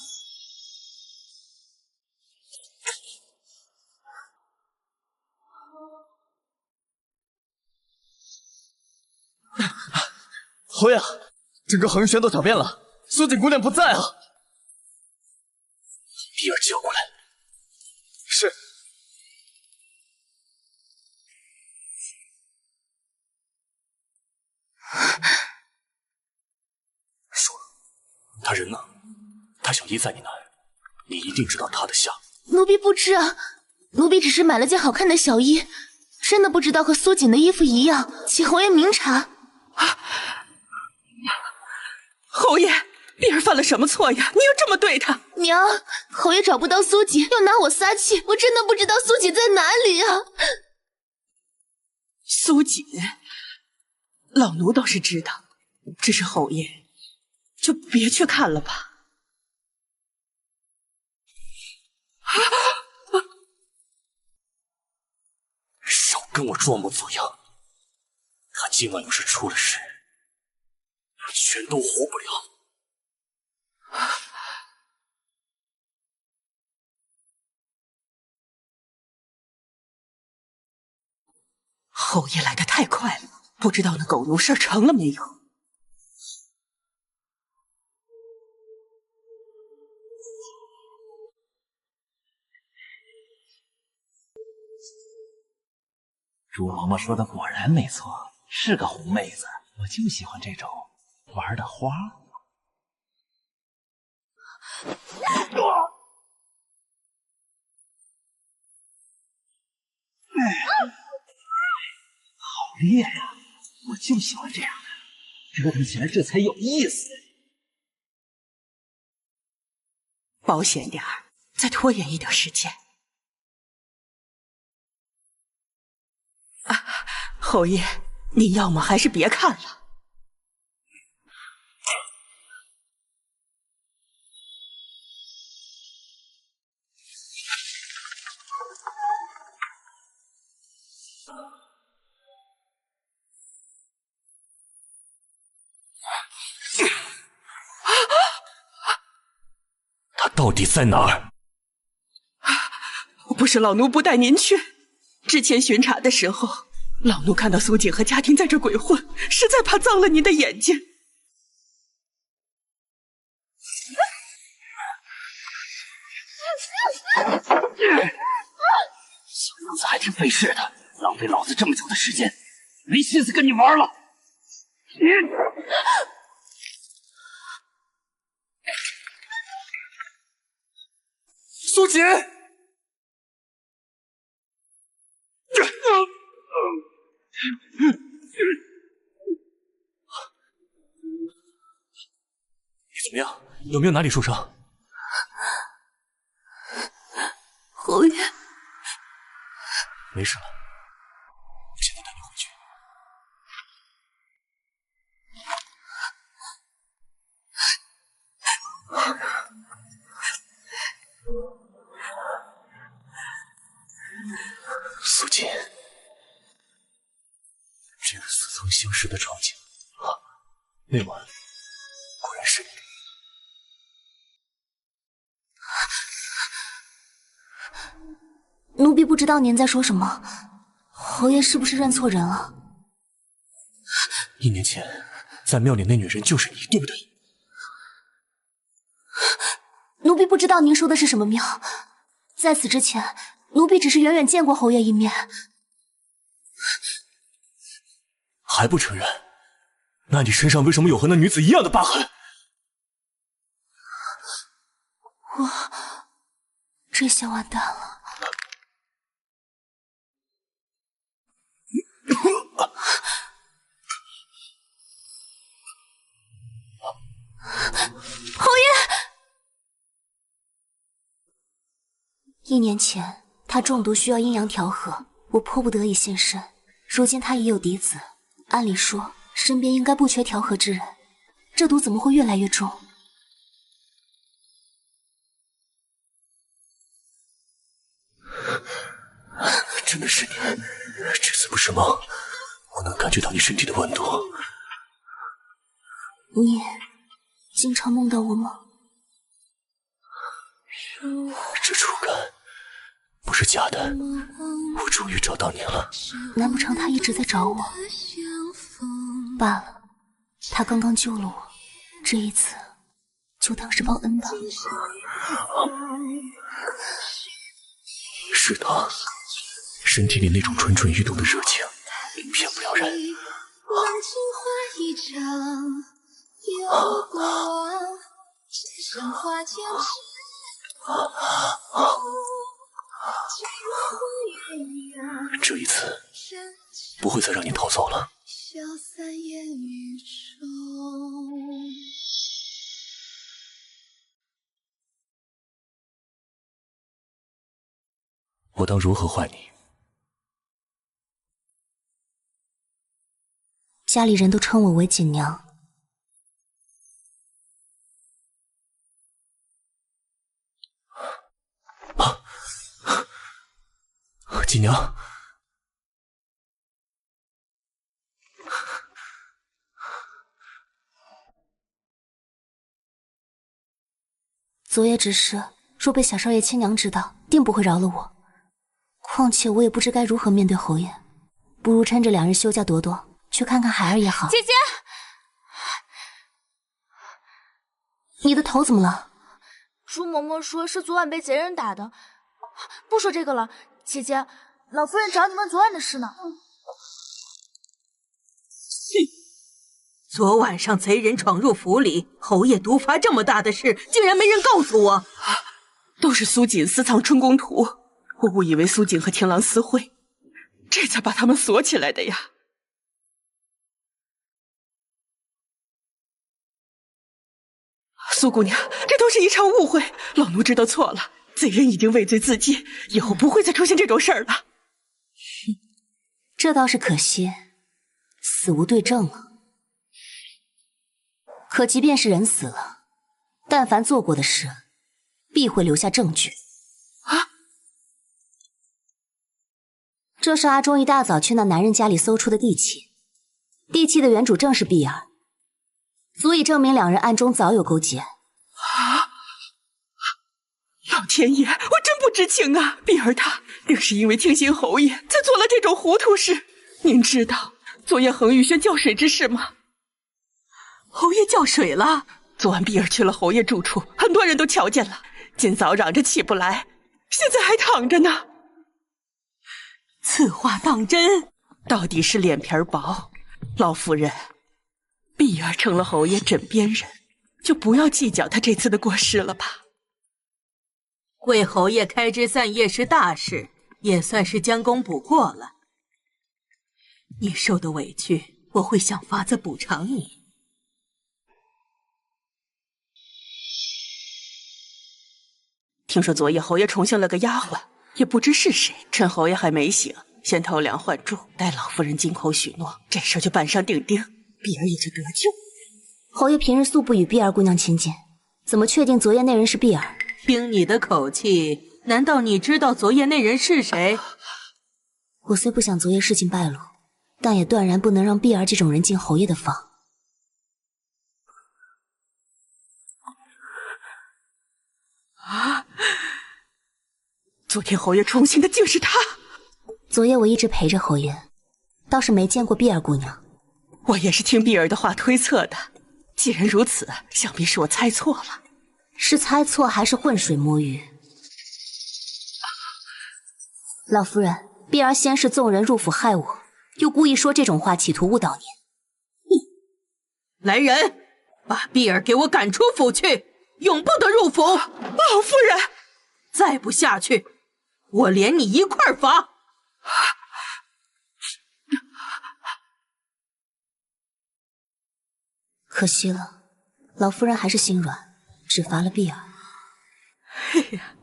侯爷，整个恒轩都找遍了，苏锦姑娘不在啊！碧儿叫过来。是。说，他人呢？他小姨在你那儿，你一定知道他的下落。奴婢不知啊，奴婢只是买了件好看的小衣，真的不知道和苏锦的衣服一样，请侯爷明察。侯爷，碧儿犯了什么错呀？你要这么对她？娘，侯爷找不到苏锦，又拿我撒气，我真的不知道苏锦在哪里啊！苏锦，老奴倒是知道，只是侯爷就别去看了吧。少跟我装模作样！他今晚要是出了事，全都活不了。侯爷来得太快了，不知道那狗奴事儿成了没有？猪嬷嬷说的果然没错，是个红妹子，我就喜欢这种玩的花。好厉害呀！我就喜欢这样的，折腾起来这才有意思。保险点儿，再拖延一点时间。啊，侯爷，你要么还是别看了。他到底在哪儿？不是老奴不带您去。之前巡查的时候，老奴看到苏锦和家庭在这鬼混，实在怕脏了您的眼睛。小娘子还挺费事的，浪费老子这么久的时间，没心思跟你玩了。苏锦，你怎么样？有没有哪里受伤？侯爷，没事了，我现在带你回去。曾相识的场景啊，那晚果然是你。奴婢不知道您在说什么，侯爷是不是认错人了？1年前，在庙里那女人就是你，对不对？奴婢不知道您说的是什么庙，在此之前，奴婢只是远远见过侯爷一面。还不承认？那你身上为什么有和那女子一样的疤痕？我这下完蛋了。侯爷，1年前他中毒需要阴阳调和，我迫不得已现身。如今他已有嫡子，按理说身边应该不缺调和之人，这毒怎么会越来越重？真的是你，这次不是梦，我能感觉到你身体的温度。你经常梦到我吗？这触感不是假的，我终于找到你了。难不成他一直在找我？罢了，他刚刚救了我，这一次就当是报恩吧。是他，身体里那种蠢蠢欲动的热情，骗不了人。这一次不会再让你逃走了。我当如何坏你？家里人都称我为锦娘。锦娘，昨夜之事，若被小少爷亲娘知道，定不会饶了我。况且我也不知该如何面对侯爷，不如趁着2人休假躲躲，去看看孩儿也好。姐姐，你的头怎么了？朱嬷嬷说是昨晚被贼人打的。不说这个了，姐姐，老夫人找你问昨晚的事呢。昨晚上贼人闯入府里，侯爷毒发这么大的事，竟然没人告诉我。都是苏锦私藏春宫图，我误以为苏锦和天狼私会，这才把他们锁起来的呀。苏姑娘，这都是一场误会，老奴知道错了。贼人已经畏罪自尽，以后不会再出现这种事儿了。这倒是可惜，死无对证了。可即便是人死了，但凡做过的事，必会留下证据。啊！这是阿忠一大早去那男人家里搜出的地契，地契的原主正是碧儿，足以证明2人暗中早有勾结。啊！老天爷，我真不知情啊！碧儿她定是因为听信侯爷，才做了这种糊涂事。您知道昨夜恒玉轩叫水之事吗？侯爷叫水了。昨晚碧儿去了侯爷住处，很多人都瞧见了。今早嚷着起不来，现在还躺着呢。此话当真？到底是脸皮薄。老夫人，碧儿成了侯爷枕边人，就不要计较她这次的过失了吧。为侯爷开枝散叶是大事，也算是将功补过了。你受的委屈，我会想法子补偿你。听说昨夜侯爷重新了个丫鬟，也不知是谁，趁侯爷还没醒，先偷梁换柱，待老夫人金口许诺，这事就板上钉钉，碧儿也就得救。侯爷平日素不与碧儿姑娘亲近，怎么确定昨夜那人是碧儿？听你的口气，难道你知道昨夜那人是谁？我虽不想昨夜事情败露，但也断然不能让碧儿这种人进侯爷的房。啊！昨天侯爷宠幸的竟是他。昨夜我一直陪着侯爷，倒是没见过碧儿姑娘。我也是听碧儿的话推测的。既然如此，想必是我猜错了。是猜错还是浑水摸鱼？老夫人，碧儿先是纵人入府害我，又故意说这种话，企图误导您。来人，把碧儿给我赶出府去，永不得入府。老夫人，再不下去，我连你一块儿罚。可惜了，老夫人还是心软，只罚了碧儿。哎呀，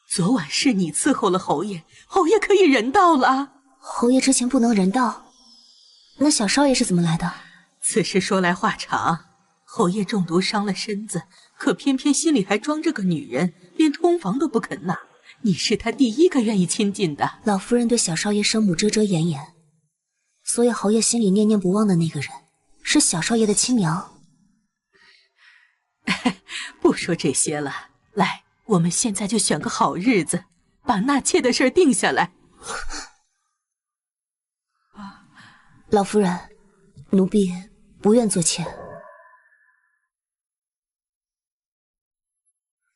昨晚是你伺候了侯爷，侯爷可以人道了。侯爷之前不能人道，那小少爷是怎么来的？此事说来话长。侯爷中毒伤了身子，可偏偏心里还装着个女人，连通房都不肯纳。你是他第一个愿意亲近的。老夫人对小少爷生母遮遮掩掩，所以侯爷心里念念不忘的那个人是小少爷的亲娘。不说这些了，来，我们现在就选个好日子，把纳妾的事定下来。老夫人，奴婢不愿做妾。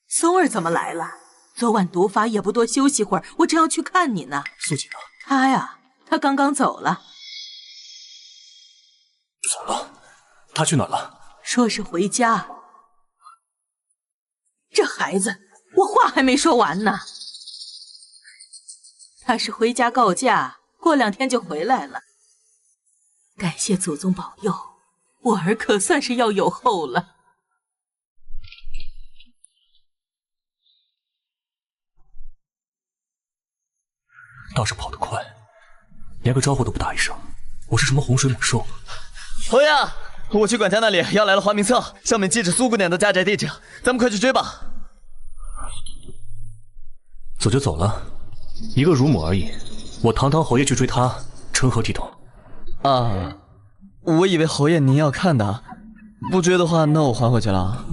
松儿怎么来了？昨晚毒发也不多休息会儿，我正要去看你呢。素锦呢？他呀，他刚刚走了。走了？他去哪儿了？说是回家。这孩子，我话还没说完呢。他是回家告假，过2天就回来了。感谢祖宗保佑，我儿可算是要有后了。倒是跑得快，连个招呼都不打一声。我是什么洪水猛兽？侯爷，我去管家那里要来了花名册，上面记着苏姑娘的家宅地址，咱们快去追吧。走就走了，一个乳母而已。我堂堂侯爷去追她，成何体统？啊，我以为侯爷您要看的，不追的话，那我还回去了。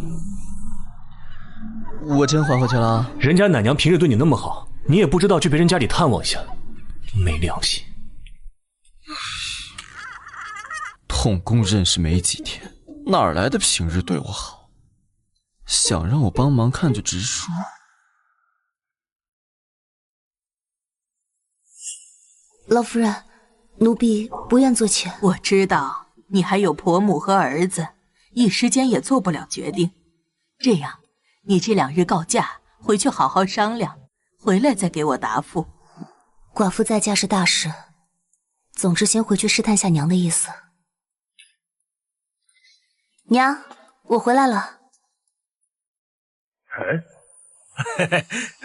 我真还回去了。人家奶娘平日对你那么好，你也不知道去别人家里探望一下，没良心。统共认识没几天，哪来的平日对我好？想让我帮忙看就直说。老夫人，奴婢不愿做妾。我知道你还有婆母和儿子，一时间也做不了决定。这样，你这2日告假，回去好好商量，回来再给我答复。寡妇在家是大事，总之先回去试探下娘的意思。娘，我回来了。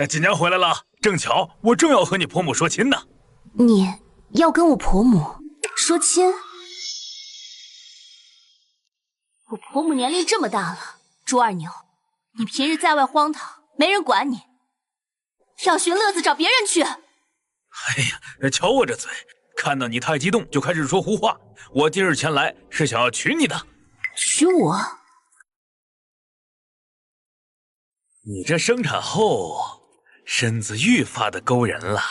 锦娘回来了，正巧，我正要和你婆母说亲呢。你要跟我婆母说亲？我婆母年龄这么大了，朱二牛，你平日在外荒唐，没人管你，要寻乐子找别人去。哎呀，瞧我这嘴，看到你太激动就开始说胡话。我今日前来是想要娶你的。娶我？你这生产后身子愈发的勾人了。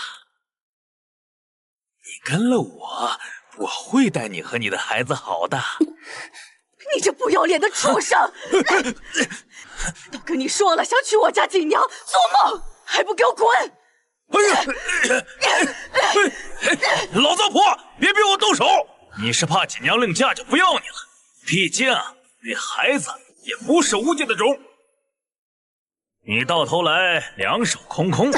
你跟了我，我会待你和你的孩子好的。你这不要脸的畜生！都跟你说了，想娶我家锦娘，做梦！还不给我滚！老糟婆，别逼我动手！你是怕锦娘另嫁就不要你了？毕竟那孩子也不是吴家的种。你到头来2手空空。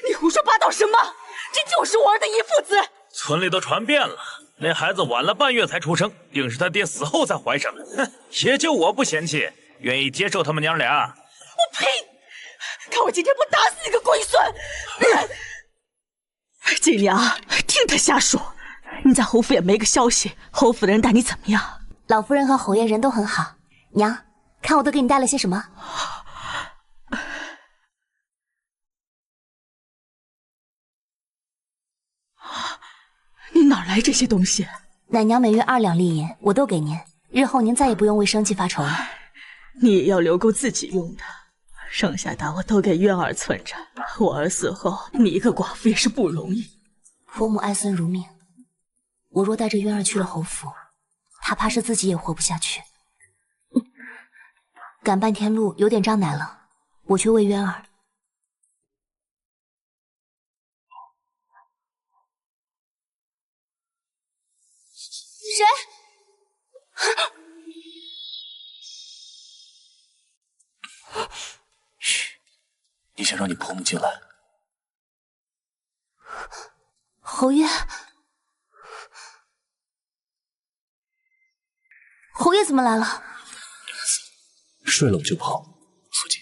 你胡说八道什么？这就是我儿的遗父子。村里都传遍了，那孩子晚了半月才出生，定是他爹死后才怀上的。哼，也就我不嫌弃，愿意接受他们娘俩。我呸！看我今天不打死你个龟孙！锦娘，听他瞎说。你在侯府也没个消息，侯府的人待你怎么样？老夫人和侯爷人都很好。娘，看我都给你带了些什么。你哪来这些东西？奶娘每月2两利银，我都给您，日后您再也不用为生计发愁了。你也要留够自己用的，剩下的我都给渊儿存着。我儿死后，你一个寡妇也是不容易。婆母爱孙如命，我若带着渊儿去了侯府，她怕是自己也活不下去。赶半天路有点胀奶了，我去喂渊儿。谁？嘘，你想让你婆母进来？侯爷，侯爷怎么来了？睡了我就跑，苏锦，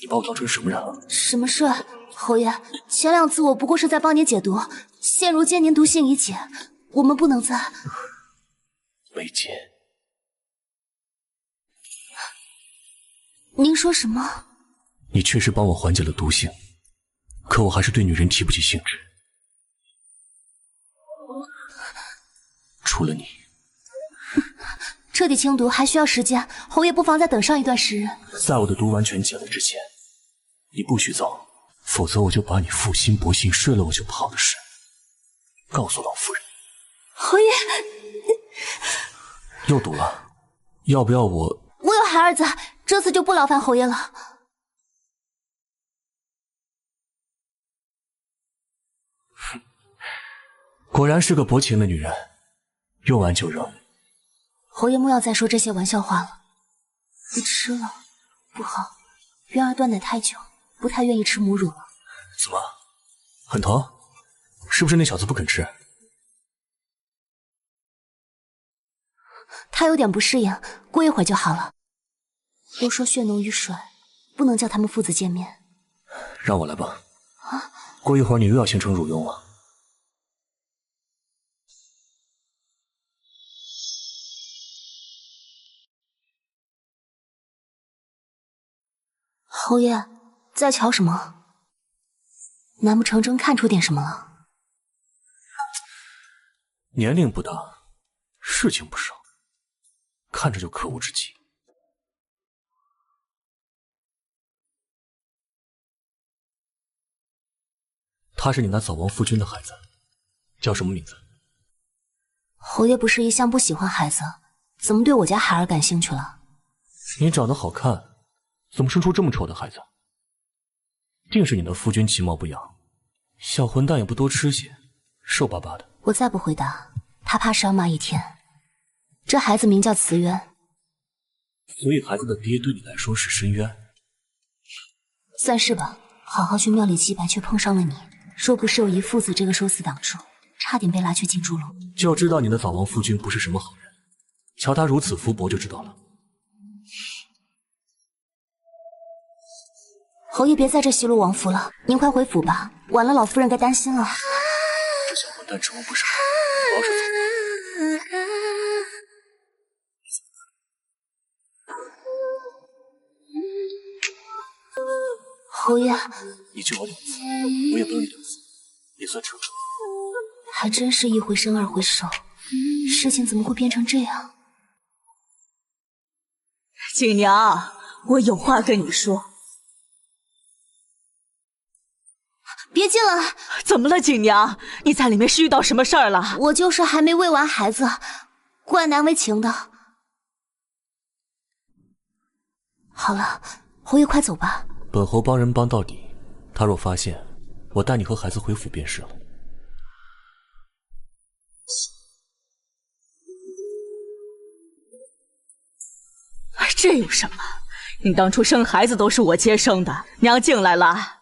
你把我当成什么人了？什么睡？侯爷，前2次我不过是在帮您解毒，现如今您毒性已解，我们不能再……没解。您说什么？你确实帮我缓解了毒性，可我还是对女人提不起兴致。除了你，彻底清毒还需要时间，侯爷不妨再等上一段时日。在我的毒完全解了之前，你不许走，否则我就把你负心薄幸、睡了我就跑的事告诉老夫人。侯爷，又毒了，要不要我？我有孩儿子，这次就不劳烦侯爷了。哼，果然是个薄情的女人，用完就扔。侯爷莫要再说这些玩笑话了。你吃了，不好，渊儿断奶太久，不太愿意吃母乳了。怎么，很疼？是不是那小子不肯吃？他有点不适应，过一会儿就好了。都说血浓于水，不能叫他们父子见面。让我来吧。啊，过一会儿你又要形成乳晕了。侯爷，在瞧什么？难不成真看出点什么了？年龄不大，事情不少，看着就可恶至极。他是你那早亡夫君的孩子，叫什么名字？侯爷不是一向不喜欢孩子，怎么对我家孩儿感兴趣了？你长得好看，怎么生出这么丑的孩子？定是你那夫君其貌不扬，小混蛋也不多吃些，瘦巴巴的。我再不回答，他怕是要骂一天。这孩子名叫慈渊，所以孩子的爹对你来说是深渊。算是吧，好好去庙里祭拜，却碰上了你。若不是有一父子这个收死挡住，差点被拉去进猪笼。就知道你的早亡夫君不是什么好人，瞧他如此福薄就知道了。侯爷别在这奚落王府了，您快回府吧，晚了老夫人该担心了。这小混蛋指望不上，老实走。侯爷，你救我2次，我也帮你2次，也算成了。还真是一回生2回熟，事情怎么会变成这样？景娘，我有话跟你说。别进来！怎么了，景娘？你在里面是遇到什么事儿了？我就是还没喂完孩子，怪难为情的。好了，侯爷快走吧。本侯帮人帮到底，他若发现，我带你和孩子回府便是了。这有什么？你当初生孩子都是我接生的，娘进来了。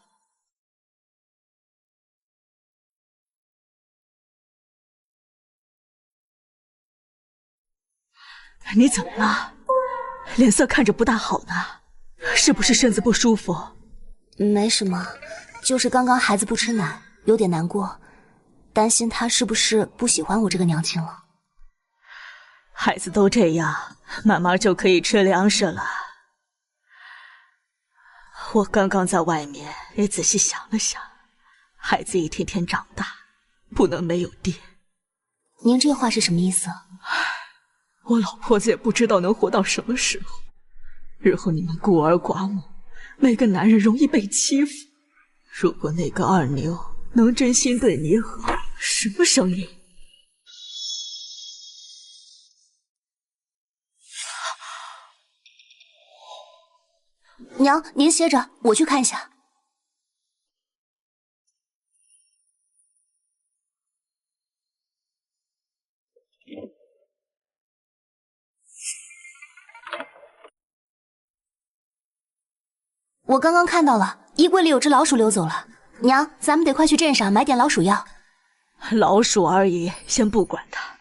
你怎么了？脸色看着不大好呢，是不是身子不舒服？没什么，就是刚刚孩子不吃奶，有点难过，担心他是不是不喜欢我这个娘亲了。孩子都这样，慢慢就可以吃粮食了。我刚刚在外面也仔细想了想，孩子一天天长大，不能没有爹。您这话是什么意思？我老婆子也不知道能活到什么时候，日后你们孤儿寡母，每个男人容易被欺负。如果那个二牛能真心对你好，什么声音？娘，您歇着，我去看一下。我刚刚看到了，衣柜里有只老鼠溜走了。娘，咱们得快去镇上买点老鼠药。老鼠而已，先不管它。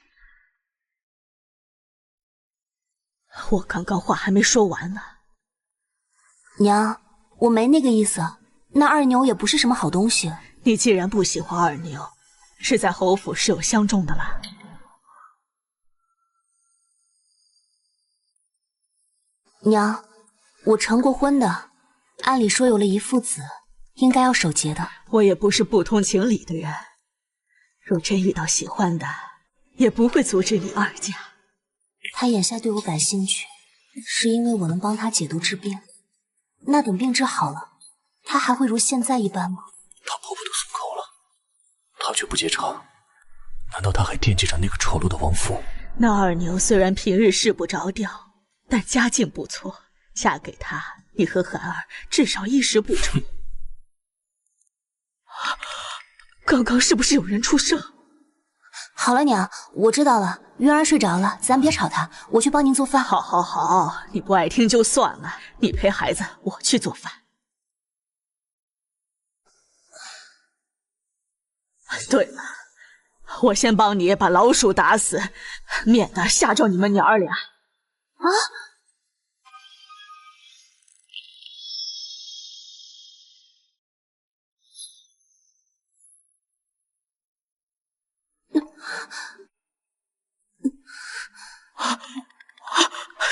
我刚刚话还没说完呢。娘，我没那个意思，那二牛也不是什么好东西。你既然不喜欢二牛，是在侯府是有相中的啦。娘，我成过婚的，按理说有了一父子，应该要守节的。我也不是不通情理的人，若真遇到喜欢的，也不会阻止你二嫁。他眼下对我感兴趣，是因为我能帮他解毒治病。那等病治好了，他还会如现在一般吗？她婆婆都松口了，她却不接茬，难道她还惦记着那个丑陋的王府？那二牛虽然平日事不着调，但家境不错，嫁给他，你和孩儿至少衣食不愁。刚刚是不是有人出声？好了，娘，我知道了。渊儿睡着了，咱别吵她，我去帮您做饭。好，好，好，你不爱听就算了，你陪孩子，我去做饭。对了，我先帮你把老鼠打死，免得吓着你们娘儿俩。啊！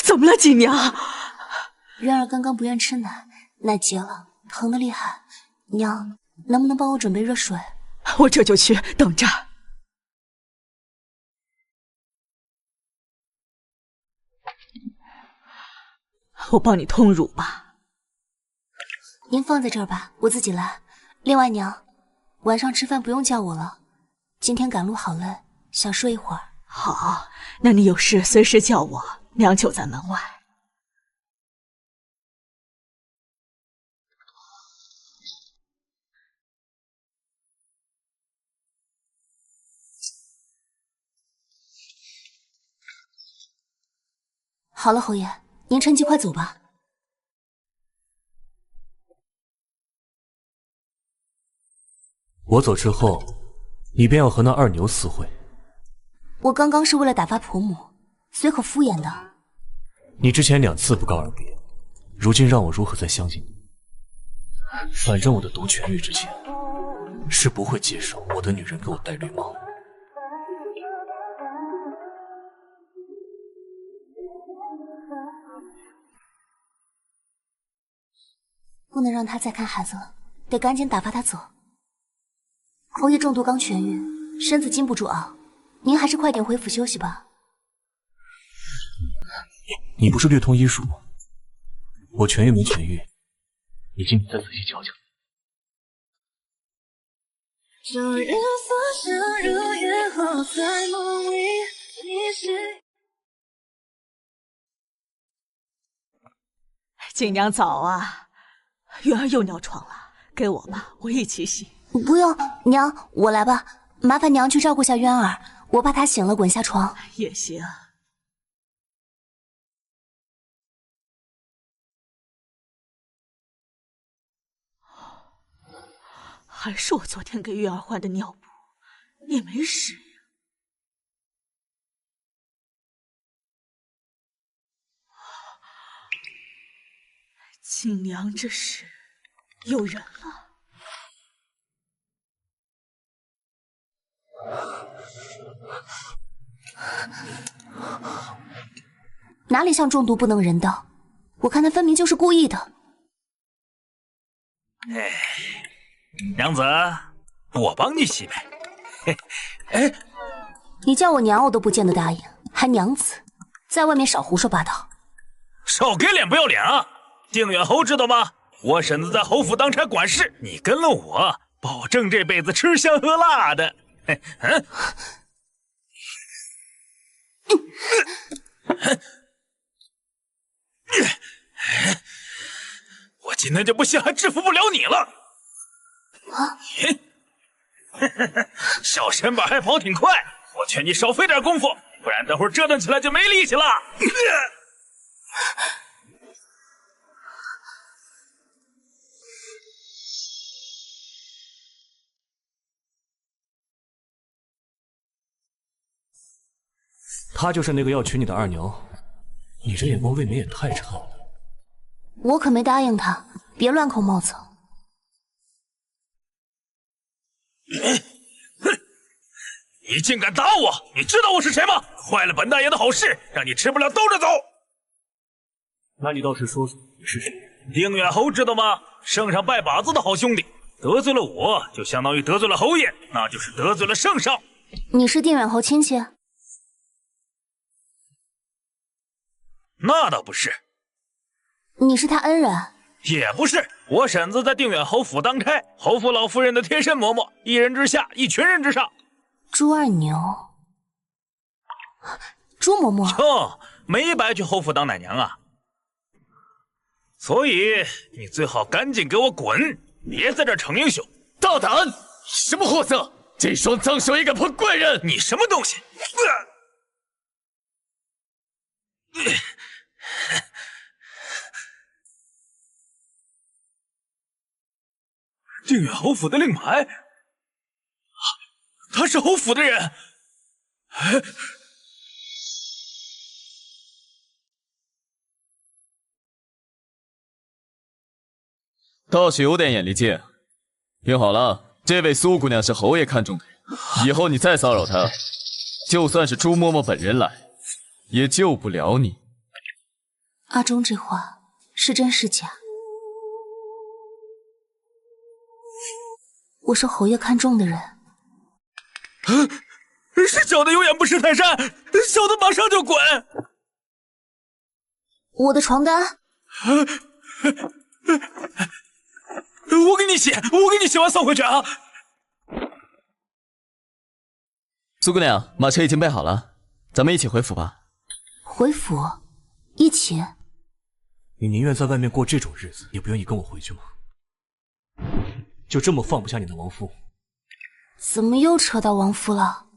怎么了，锦娘？渊儿刚刚不愿吃奶，奶结了，疼得厉害。娘，能不能帮我准备热水？我这就去，等着。我帮你通乳吧。您放在这儿吧，我自己来。另外，娘，晚上吃饭不用叫我了，今天赶路好累，想睡一会儿。好，那你有事随时叫我，娘就在门外。好了，侯爷，您趁机快走吧。我走之后，你便要和那二牛私会。我刚刚是为了打发婆母，随口敷衍的。你之前2次不告而别，如今让我如何再相信你？反正我的毒痊愈之前，是不会接受我的女人给我戴绿帽。不能让他再看孩子了，得赶紧打发他走。侯爷中毒刚痊愈，身子经不住熬，您还是快点回府休息吧。你不是略通医术吗？我痊愈没痊愈，你今天再仔细瞧瞧。昨日所想如约后，在梦里你是。锦娘早啊，月儿又尿床了，给我吧，我一起洗。不用，娘，我来吧。麻烦娘去照顾下渊儿，我怕她醒了滚下床。也行。还是我昨天给月儿换的尿布，也没使呀。锦娘这是有人了。哪里像中毒不能人道？我看他分明就是故意的。哎，娘子，我帮你洗呗。哎，你叫我娘我都不见得答应，还娘子，在外面少胡说八道。少给脸不要脸啊！定远侯知道吗？我婶子在侯府当差管事，你跟了我，保证这辈子吃香喝辣的。我今天就不信还制服不了你了！啊！小身板还跑挺快，我劝你少费点功夫，不然等会儿折腾起来就没力气了。她就是那个要娶你的二娘，你这眼光未免也太差了。我可没答应他，别乱扣帽子。你竟敢打我！你知道我是谁吗？坏了本大爷的好事，让你吃不了兜着走。那你倒是说说你是谁？定远侯知道吗？圣上拜把子的好兄弟，得罪了我就相当于得罪了侯爷，那就是得罪了圣上。你是定远侯亲戚？那倒不是。你是他恩人？也不是，我婶子在定远侯府当差，侯府老夫人的贴身嬷嬷，一人之下，一群人之上。朱二牛，朱嬷嬷，哟，没白去侯府当奶娘啊！所以你最好赶紧给我滚，别在这逞英雄！大胆！什么货色！这双脏手也敢碰贵人！你什么东西？定远侯府的令牌，他是侯府的人。倒是有点眼力劲。听好了，这位苏姑娘是侯爷看中的人，以后你再骚扰她，就算是朱嬷嬷本人来，也救不了你。阿忠这话是真是假？我是侯爷看中的人。是小的有眼不识泰山，小的马上就滚。我的床单。我给你洗，我给你洗完送回去啊。苏姑娘，马车已经备好了，咱们一起回府吧。回府？一起？你宁愿在外面过这种日子，也不愿意跟我回去吗？就这么放不下你的亡夫？怎么又扯到亡夫了？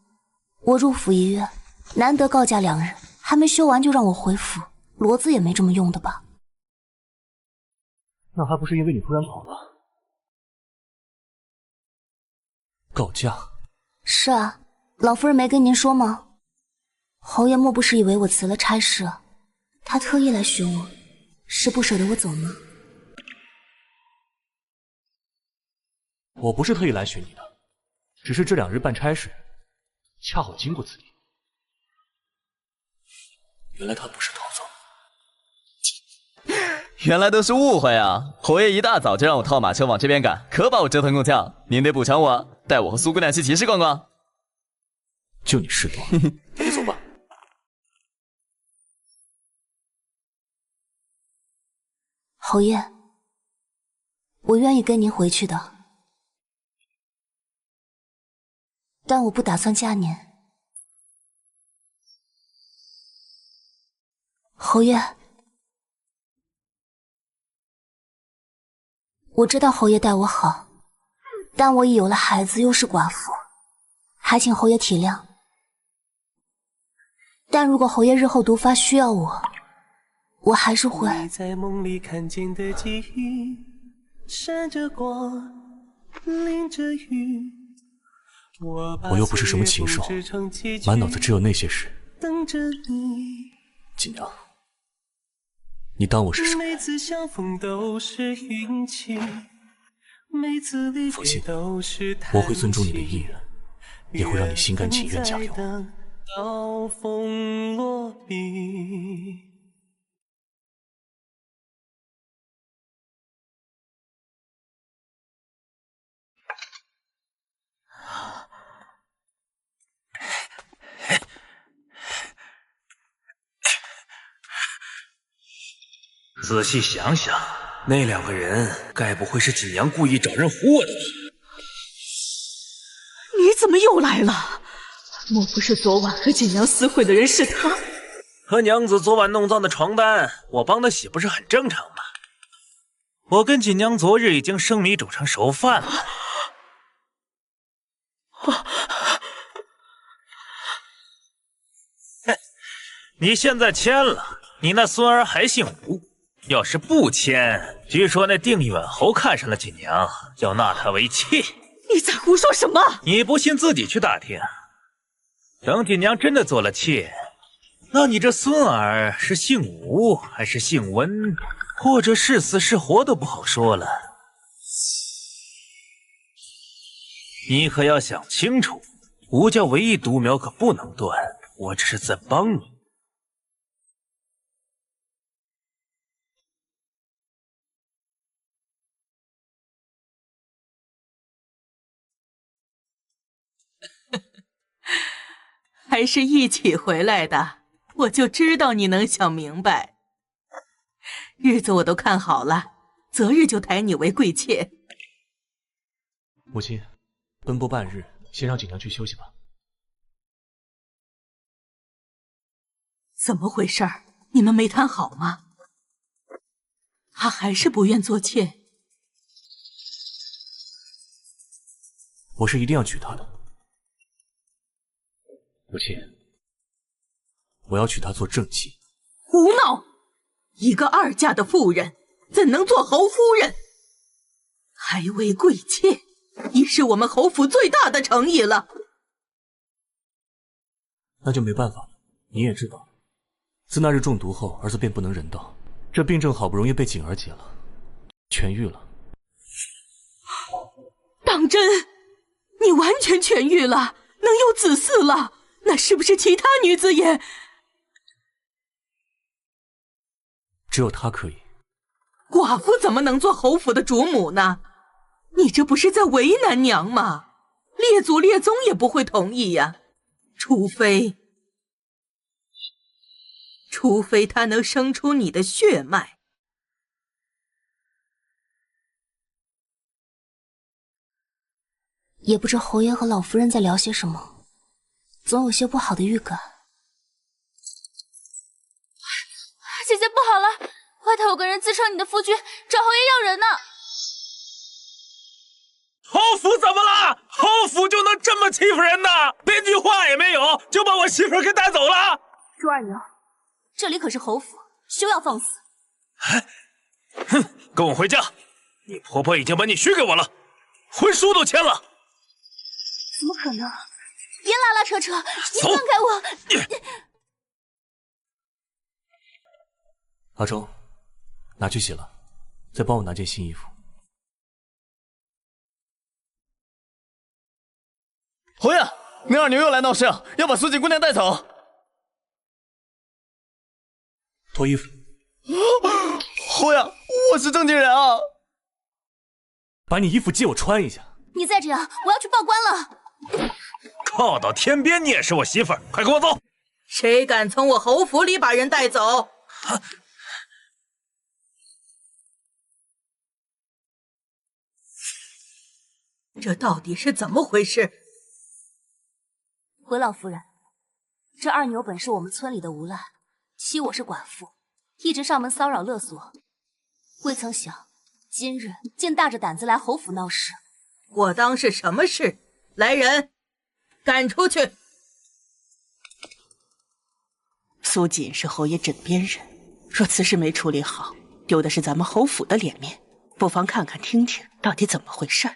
我入府1月，难得告假2日，还没休完就让我回府，骡子也没这么用的吧？那还不是因为你突然跑了？告假？是啊，老夫人没跟您说吗？侯爷莫不是以为我辞了差事，他特意来寻我，是不舍得我走吗？我不是特意来寻你的，只是这2日办差事，恰好经过此地。原来他不是逃走，原来都是误会啊！侯爷一大早就让我套马车往这边赶，可把我折腾够呛。您得补偿我，带我和苏姑娘去集市逛逛。就你事多，你走吧。侯爷，我愿意跟您回去的。但我不打算嫁您。侯爷，我知道侯爷待我好，但我已有了孩子，又是寡妇，还请侯爷体谅。但如果侯爷日后毒发需要我，我还是会。你在梦里看见的记忆，闪着光，淋着雨。我又不是什么禽兽，满脑子只有那些事。锦娘，你当我是什么人？放心，我会尊重你的意愿，也会让你心甘情愿嫁给我。仔细想想，那2个人该不会是锦娘故意找人唬我的吧？你怎么又来了？莫不是昨晚和锦娘私会的人是他？和娘子昨晚弄脏的床单，我帮她洗不是很正常吗？我跟锦娘昨日已经生米煮成熟饭了。你现在签了，你那孙儿还姓吴。要是不签，据说那定远侯看上了锦娘，要纳她为妾。你在胡说什么？你不信自己去打听。等锦娘真的做了妾，那你这孙儿是姓吴还是姓温，或者是死是活都不好说了。你可要想清楚，吴家唯一独苗可不能断，我只是在帮你。还是一起回来的，我就知道你能想明白。日子我都看好了，择日就抬你为贵妾。母亲，奔波半日，先让锦娘去休息吧。怎么回事？你们没谈好吗？他还是不愿做妾？我是一定要娶她的。母亲，我要娶她做正妻。胡闹！一个2嫁的妇人，怎能做侯夫人？还为贵妾，已是我们侯府最大的诚意了。那就没办法了。你也知道，自那日中毒后，儿子便不能人道，这病症好不容易被锦儿解了，痊愈了。当真？你完全痊愈了，能有子嗣了？那是不是其他女子也……只有她可以。寡妇怎么能做侯府的主母呢？你这不是在为难娘吗？列祖列宗也不会同意呀，除非她能生出你的血脉。也不知侯爷和老夫人在聊些什么，总有些不好的预感。姐姐不好了，外头有个人自称你的夫君，找侯爷要人呢。侯府怎么了？侯府就能这么欺负人呢？连句话也没有，就把我媳妇儿给带走了。朱二牛，这里可是侯府，休要放肆！哼，跟我回家！你婆婆已经把你许给我了，婚书都签了。怎么可能？别拉拉扯扯，你放开我！阿忠，拿去洗了，再帮我拿件新衣服。侯爷，那二牛又来闹事，要把苏锦姑娘带走。脱衣服。侯爷，我是正经人啊！把你衣服借我穿一下。你再这样，我要去报官了。靠到天边，你也是我媳妇儿，快跟我走！谁敢从我侯府里把人带走？这到底是怎么回事？回老夫人，这二牛本是我们村里的无赖，欺我是寡妇，一直上门骚扰勒索，未曾想今日竟大着胆子来侯府闹事。我当是什么事？来人，赶出去！苏锦是侯爷枕边人，若此事没处理好，丢的是咱们侯府的脸面，不妨看看听听到底怎么回事。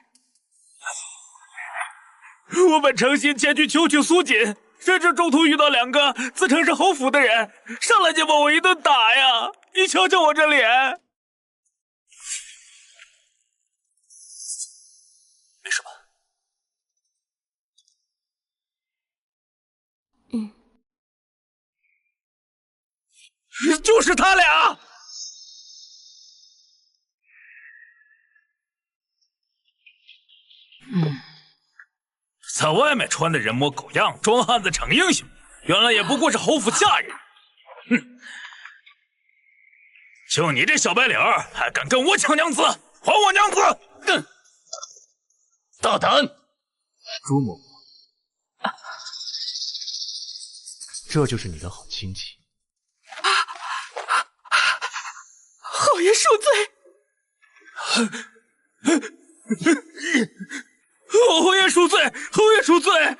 我本诚心前去求娶苏锦，谁知中途遇到2个自称是侯府的人，上来就把我一顿打呀！你瞧瞧我这脸。没事吧？就是他俩。在外面穿的人模狗样，装汉子逞英雄，原来也不过是侯府下人。哼！就你这小白脸儿，还敢跟我抢娘子？还我娘子！大胆！朱嬷嬷，这就是你的好亲戚。侯爷恕罪！侯爷恕罪！侯爷恕罪！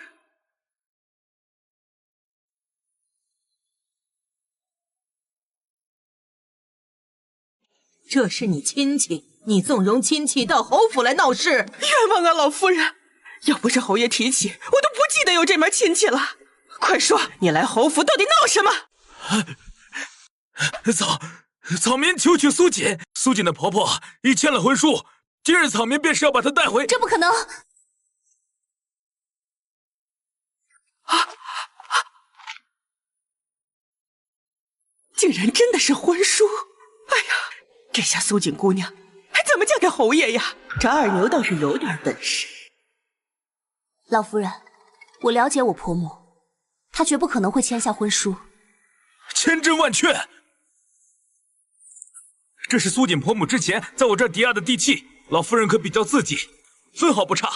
这是你亲戚，你纵容亲戚到侯府来闹事，冤枉啊，老夫人！要不是侯爷提起，我都不记得有这门亲戚了。快说，你来侯府到底闹什么？草民求娶苏锦，苏锦的婆婆已签了婚书，今日草民便是要把她带回。这不可能！竟然真的是婚书！哎呀！这下苏锦姑娘还怎么嫁给侯爷呀？这二牛倒是有点本事。老夫人，我了解我婆母，她绝不可能会签下婚书。千真万确，这是苏锦婆母之前在我这儿抵押的地契，老夫人可比较自己，分毫不差。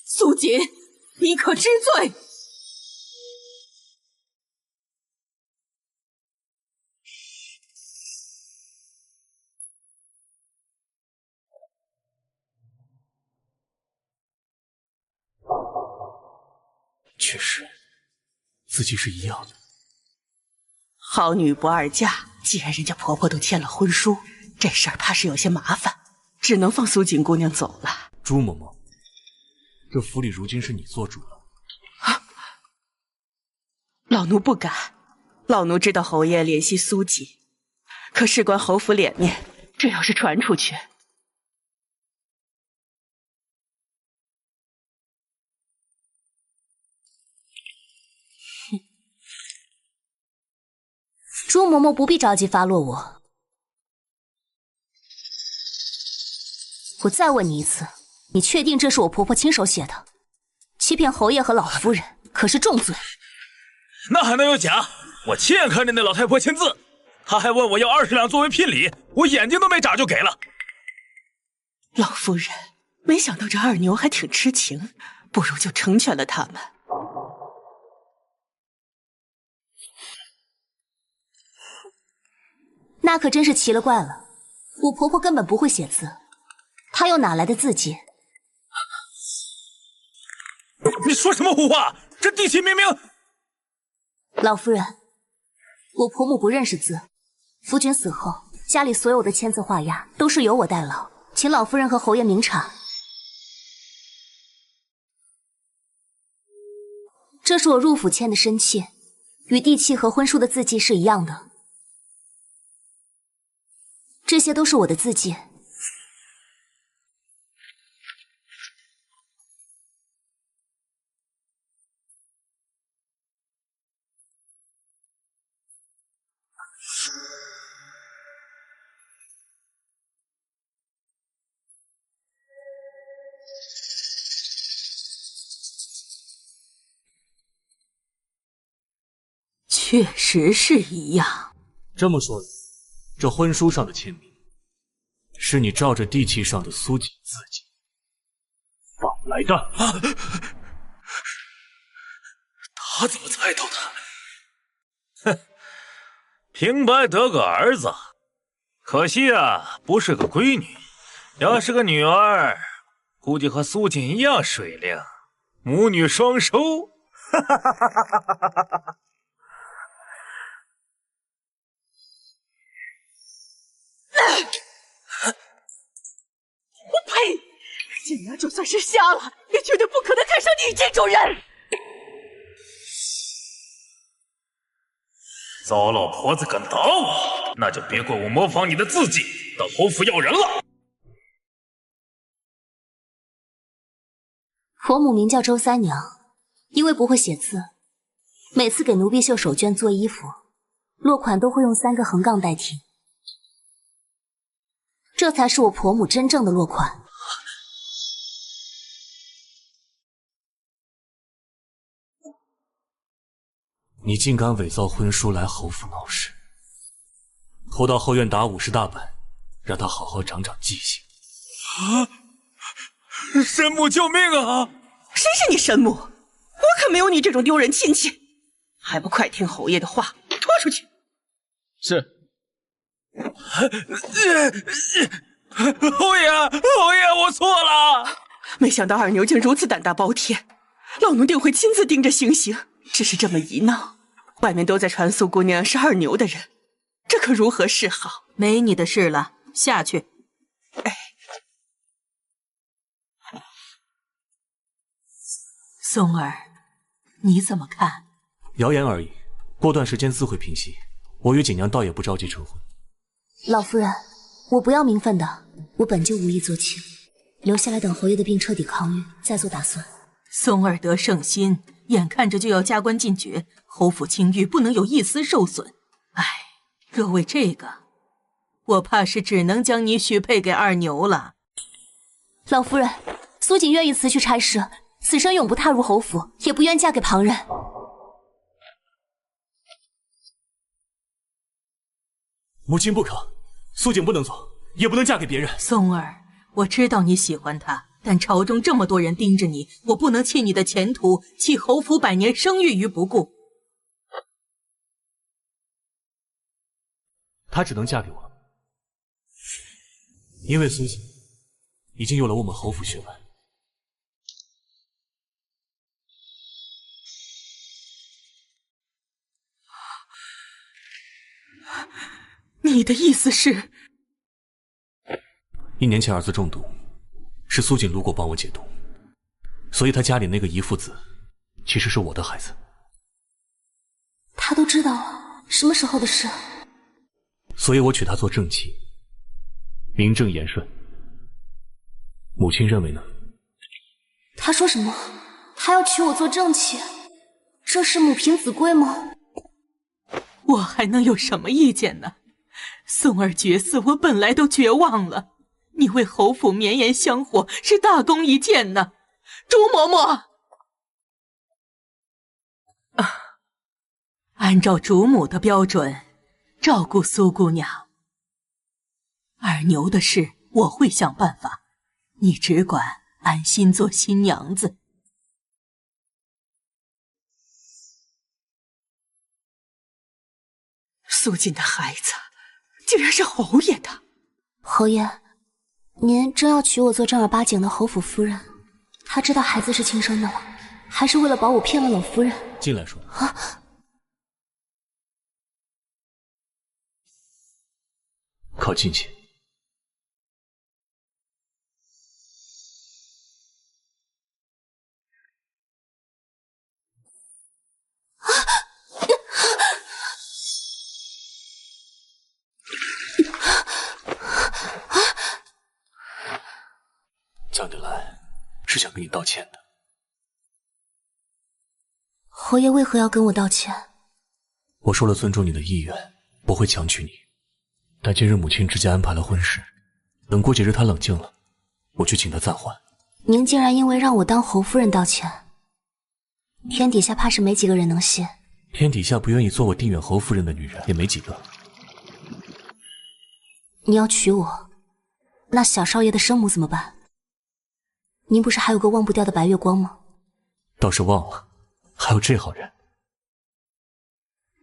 苏锦，你可知罪？确实，自己是一样的。好女不二嫁，既然人家婆婆都签了婚书，这事儿怕是有些麻烦，只能放苏锦姑娘走了。朱嬷嬷。这府里如今是你做主了。老奴不敢，老奴知道侯爷怜惜苏锦，可事关侯府脸面，这要是传出去，朱嬷嬷不必着急发落我。我再问你一次，你确定这是我婆婆亲手写的？欺骗侯爷和老夫人可是重罪。那还能有假？我亲眼看见那老太婆签字，她还问我要20两作为聘礼，我眼睛都没眨就给了。老夫人，没想到这二牛还挺痴情，不如就成全了他们。那可真是奇了怪了，我婆婆根本不会写字，她又哪来的字迹？你说什么胡话？这地契明明……老夫人，我婆母不认识字，夫君死后，家里所有的签字画押都是由我代劳，请老夫人和侯爷明察。这是我入府签的申契，与地契和婚书的字迹是一样的。这些都是我的字迹。确实是一样。这么说来，这婚书上的签名，是你照着地契上的苏锦字迹仿来的。他怎么猜到的？哼，平白得个儿子，可惜啊，不是个闺女。要是个女儿，估计和苏锦一样水灵，母女双收。哈哈哈哈哈哈！我呸！锦娘就算是瞎了，也绝对不可能看上你这种人。糟老婆子敢打我，那就别怪我模仿你的字迹，到侯府要人了。婆母名叫周三娘，因为不会写字，每次给奴婢绣手绢做衣服，落款都会用3个横杠代替。这才是我婆母真正的落款。你竟敢伪造婚书来侯府闹事，拖到后院打50大板，让他好好长长记性。啊！神母救命啊！谁是你神母？我可没有你这种丢人亲戚，还不快听侯爷的话，拖出去！是。侯爷，我错了。没想到二牛竟如此胆大包天，老奴定会亲自盯着行刑。只是这么一闹，外面都在传苏姑娘是二牛的人，这可如何是好？没你的事了，下去。松儿，你怎么看？谣言而已，过段时间自会平息。我与锦娘倒也不着急成婚。老夫人，我不要名分的，我本就无意做妾，留下来等侯爷的病彻底康愈，再做打算。松儿得圣心，眼看着就要加官进爵，侯府清誉不能有一丝受损。唉，若为这个，我怕是只能将你许配给二牛了。老夫人，苏锦愿意辞去差事，此生永不踏入侯府，也不愿嫁给旁人。母亲不可，苏锦不能走，也不能嫁给别人。松儿，我知道你喜欢他，但朝中这么多人盯着你，我不能弃你的前途，弃侯府100年声誉于不顾。她只能嫁给我，因为苏锦已经有了我们侯府血脉。你的意思是？1年前儿子中毒，是苏锦路过帮我解毒，所以他家里那个遗腹子其实是我的孩子。他都知道了，什么时候的事？所以我娶她做正妻，名正言顺。母亲认为呢？他说什么？他要娶我做正妻？这是母凭子贵吗？我还能有什么意见呢？松儿绝嗣，我本来都绝望了。你为侯府绵延香火，是大功一件呢。朱嬷嬷，按照主母的标准，照顾苏姑娘。二牛的事，我会想办法，你只管安心做新娘子。苏锦的孩子竟然是侯爷的。侯爷，您真要娶我做正儿八经的侯府夫人？他知道孩子是亲生的吗？还是为了保我骗了老夫人？进来说。靠近些。叫你来是想跟你道歉的。侯爷为何要跟我道歉？我说了尊重你的意愿，不会强娶你。但今日母亲直接安排了婚事，等过几日她冷静了，我去请她暂缓。您竟然因为让我当侯夫人道歉，天底下怕是没几个人能信。天底下不愿意做我定远侯夫人的女人也没几个。你要娶我，那小少爷的生母怎么办？您不是还有个忘不掉的白月光吗？倒是忘了，还有这好人。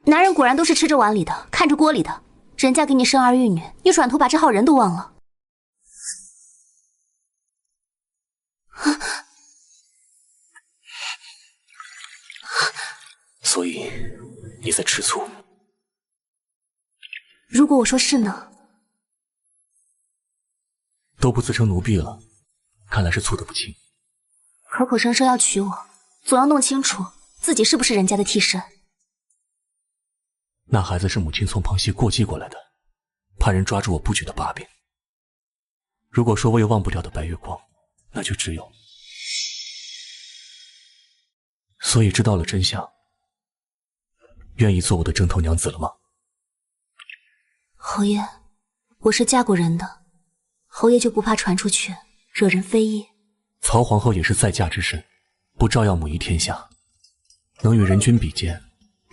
男人果然都是吃着碗里的，看着锅里的。人家给你生儿育女，你转头把这好人都忘了。所以你在吃醋？如果我说是呢？都不自称奴婢了，看来是醋得不轻。口口声声要娶我，总要弄清楚自己是不是人家的替身。那孩子是母亲从旁系过继过来的，怕人抓住我不举的把柄。如果说我有忘不掉的白月光，那就只有……所以知道了真相，愿意做我的正头娘子了吗？侯爷，我是嫁过人的，侯爷就不怕传出去，惹人非议？曹皇后也是在嫁之身，不照耀母仪天下，能与人君比肩，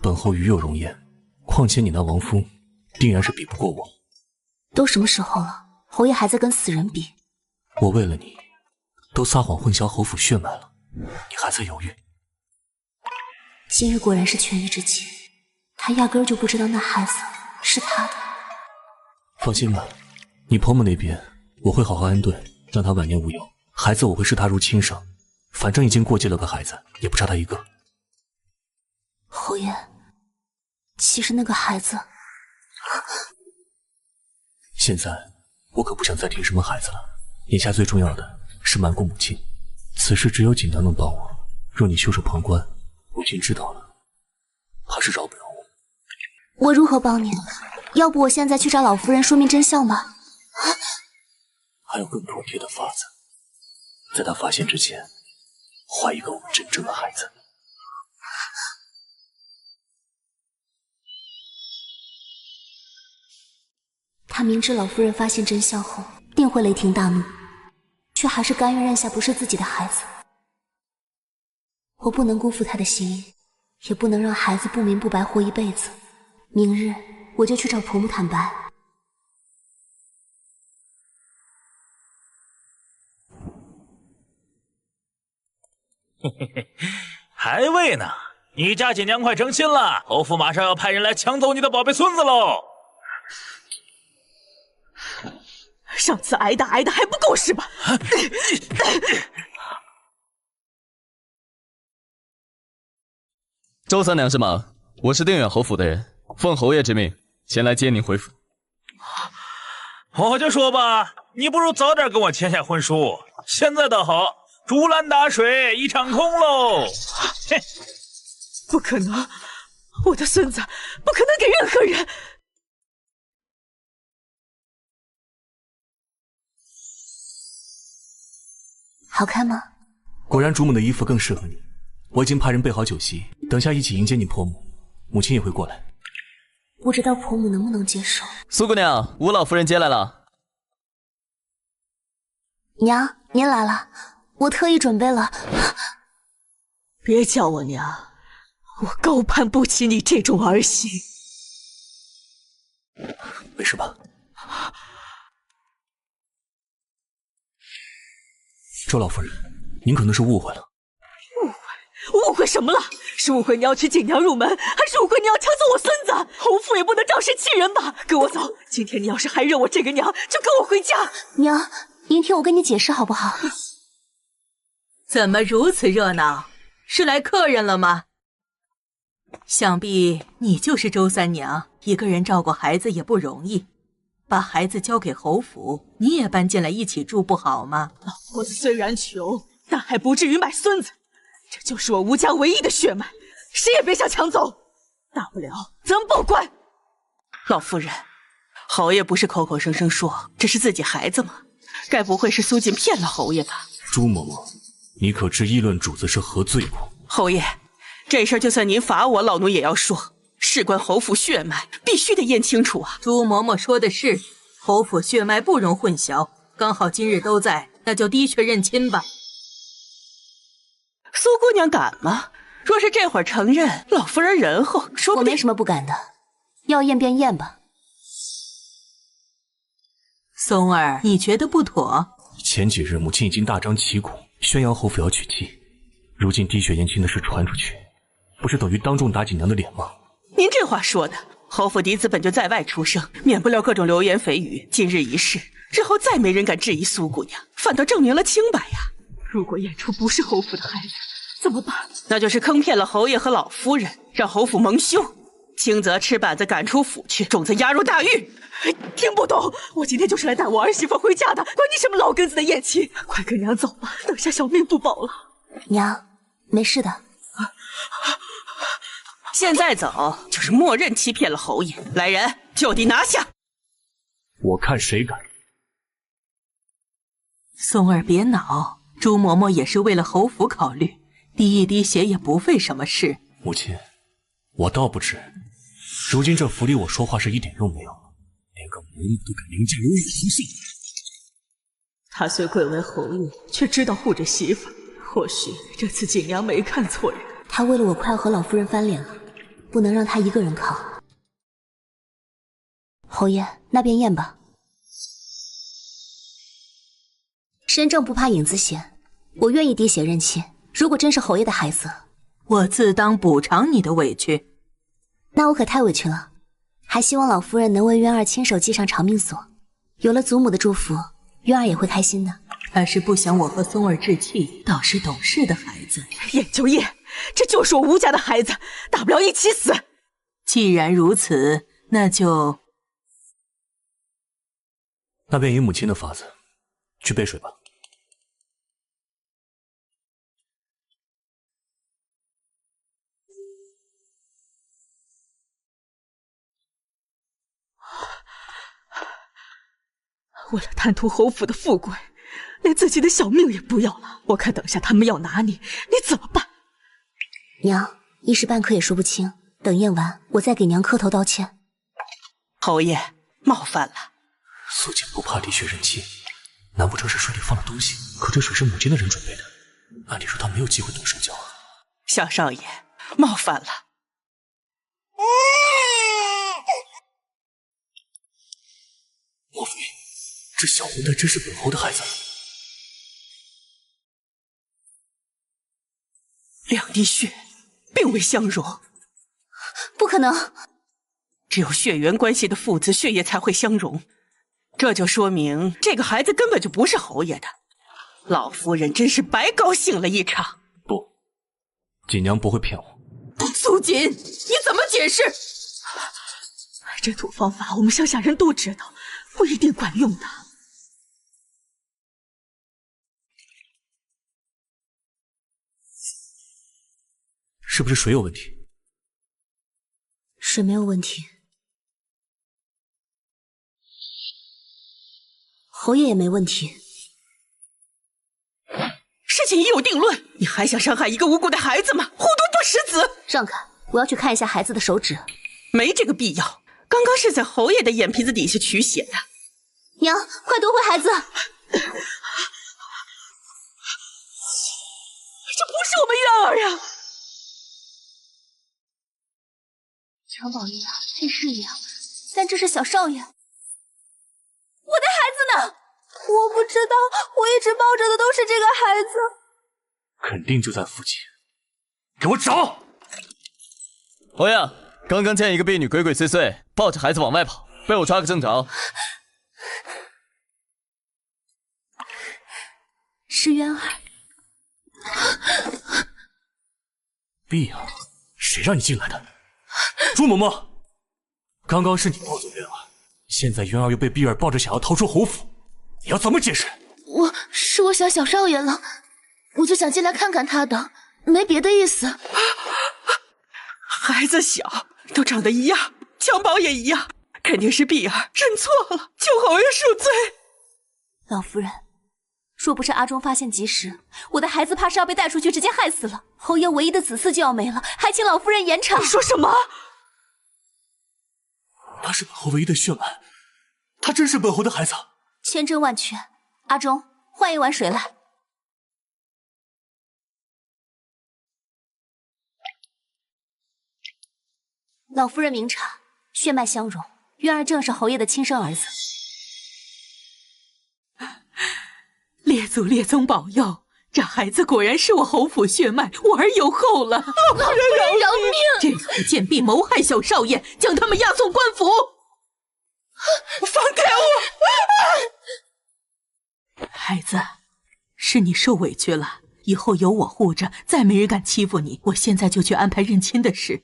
本后与有荣焉。况且你那王夫，定然是比不过我。都什么时候了，侯爷还在跟死人比？我为了你，都撒谎混淆侯府血脉了，你还在犹豫？今日果然是权宜之计，他压根儿就不知道那孩子是他的。放心吧，你婆母那边我会好好安顿，让她晚年无忧。孩子我会视他如亲生，反正已经过继了个孩子，也不差他一个。侯爷，其实那个孩子……现在我可不想再听什么孩子了，眼下最重要的是瞒过母亲。此事只有锦囊能帮我，若你袖手旁观，母亲知道了，怕是饶不了我。我如何帮你？要不我现在去找老夫人说明真相吗？还有更妥帖的法子，在她发现之前，怀一个我们真正的孩子。他明知老夫人发现真相后定会雷霆大怒，却还是甘愿认下不是自己的孩子。我不能辜负他的心意，也不能让孩子不明不白活一辈子。明日我就去找婆母坦白。嘿嘿嘿，还未呢，你家锦娘快成亲了，侯府马上要派人来抢走你的宝贝孙子喽！上次挨打还不够是吧？周三娘是吗？我是定远侯府的人，奉侯爷之命前来接您回府。我就说吧，你不如早点跟我签下婚书，现在倒好，竹篮打水一场空喽！嘿，不可能，我的孙子不可能给任何人。好看吗？果然主母的衣服更适合你。我已经派人备好酒席，等下一起迎接你婆母，母亲也会过来。不知道婆母能不能接受。苏姑娘，吴老夫人接来了。娘，您来了，我特意准备了。别叫我娘，我高攀不起你这种儿媳。没事吧？周老夫人，您可能是误会了。误会什么了？是误会你要娶锦娘入门，还是误会你要抢走我孙子？侯府也不能仗势欺人吧？跟我走！今天你要是还认我这个娘，就跟我回家。娘，您听我跟你解释好不好？怎么如此热闹？是来客人了吗？想必你就是周三娘，一个人照顾孩子也不容易，把孩子交给侯府，你也搬进来一起住不好吗？老婆子虽然穷，但还不至于卖孙子。这就是我吴家唯一的血脉，谁也别想抢走。大不了咱们报官。老夫人，侯爷不是口口声声说这是自己孩子吗？该不会是苏锦骗了侯爷吧？朱嬷嬷，你可知议论主子是何罪过？侯爷，这事儿就算您罚我，老奴也要说，事关侯府血脉，必须得验清楚啊！朱嬷嬷说的是，侯府血脉不容混淆，刚好今日都在，那就滴血认亲吧。苏姑娘敢吗？若是这会儿承认，老夫人仁厚，说不定……我没什么不敢的，要验便验吧。松儿，你觉得不妥？前几日母亲已经大张旗鼓宣扬侯府要娶妻，如今滴血验亲的事传出去，不是等于当众打锦娘的脸吗？您这话说的，侯府嫡子本就在外出生，免不了各种流言蜚语。今日一事，日后再没人敢质疑苏姑娘，反倒证明了清白呀。如果验出不是侯府的孩子，怎么办？那就是坑骗了侯爷和老夫人，让侯府蒙羞，轻则吃板子赶出府去，重则押入大狱。听不懂，我今天就是来带我儿媳妇回家的，关你什么老根子的宴亲？快跟娘走吧，等下小命不保了。娘，没事的。现在走就是默认欺骗了侯爷，来人，就地拿下！我看谁敢！松儿别恼，朱嬷嬷也是为了侯府考虑，滴一滴血也不费什么事。母亲，我倒不知，如今这府里我说话是一点用没有，连个嬷嬷都敢凌驾于我头上。他虽贵为侯爷，却知道护着媳妇。或许这次锦娘没看错人。他为了我快要和老夫人翻脸了，不能让他一个人扛。侯爷，那便验吧。身正不怕影子斜，我愿意滴血认亲。如果真是侯爷的孩子，我自当补偿你的委屈。那我可太委屈了。还希望老夫人能为渊儿亲手系上长命锁。有了祖母的祝福，渊儿也会开心的。他是不想我和松儿置气，倒是懂事的孩子。验就验，这就是我吴家的孩子，大不了一起死。既然如此，那就……那便以母亲的法子，去备水吧。为了贪图侯府的富贵，连自己的小命也不要了。我看等下他们要拿你，你怎么办？娘，一时半刻也说不清。等验完，我再给娘磕头道歉。侯爷，冒犯了。素锦不怕滴血认亲，难不成是水里放了东西？可这水是母亲的人准备的，按理说她没有机会动手脚啊。小少爷，冒犯了。莫非这小混蛋真是本侯的孩子？两滴血并未相容，不可能。只有血缘关系的父子血液才会相容，这就说明这个孩子根本就不是侯爷的。老夫人真是白高兴了一场。不，锦娘不会骗我。苏锦，你怎么解释？这土方法我们乡下人都知道，不一定管用的。是不是水有问题？水没有问题，侯爷也没问题。事情已有定论，你还想伤害一个无辜的孩子吗？虎毒不食子！让开，我要去看一下孩子的手指。没这个必要，刚刚是在侯爷的眼皮子底下取血的。娘，快夺回孩子！这不是我们渊儿呀！襁褓一样，这是一样，但这是小少爷。我的孩子呢？我不知道，我一直抱着的都是这个孩子。肯定就在附近，给我找！侯爷，刚刚见一个婢女鬼鬼祟祟，抱着孩子往外跑，被我抓个正着。是渊儿。碧儿，谁让你进来的？朱嬷嬷，刚刚是你抱走渊儿，现在渊儿又被碧儿抱着想要逃出侯府，你要怎么解释？我想小少爷了，我就想进来看看他的，没别的意思。孩子小，都长得一样，襁褓也一样，肯定是碧儿认错了，求侯爷恕罪。老夫人，若不是阿忠发现及时，我的孩子怕是要被带出去直接害死了。侯爷唯一的子嗣就要没了，还请老夫人严惩。你说什么？他是本侯唯一的血脉，他真是本侯的孩子。千真万确。阿忠，换一碗水来。老夫人明察，血脉相容，渊儿正是侯爷的亲生儿子。列祖列宗保佑，这孩子果然是我侯府血脉，我儿有后了。老夫人饶命！这两个贱婢谋害小少爷，将他们押送官府。放开我！孩子，是你受委屈了，以后有我护着，再没人敢欺负你。我现在就去安排认亲的事。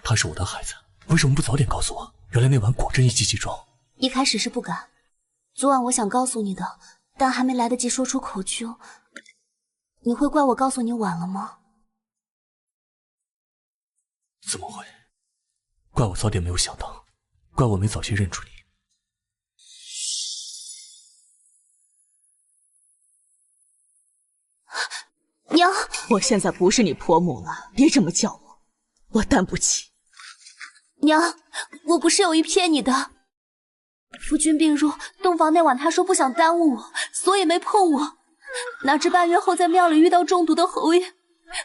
他是我的孩子，为什么不早点告诉我？原来那晚果真一击即中。一开始是不敢，昨晚我想告诉你的，但还没来得及说出口就……你会怪我告诉你晚了吗？怎么会？怪我早点没有想到，怪我没早些认出你。娘，我现在不是你婆母了，别这么叫我，我担不起。娘，我不是有意骗你的。夫君病入，洞房那晚他说不想耽误我，所以没碰我。哪知半月后在庙里遇到中毒的侯爷，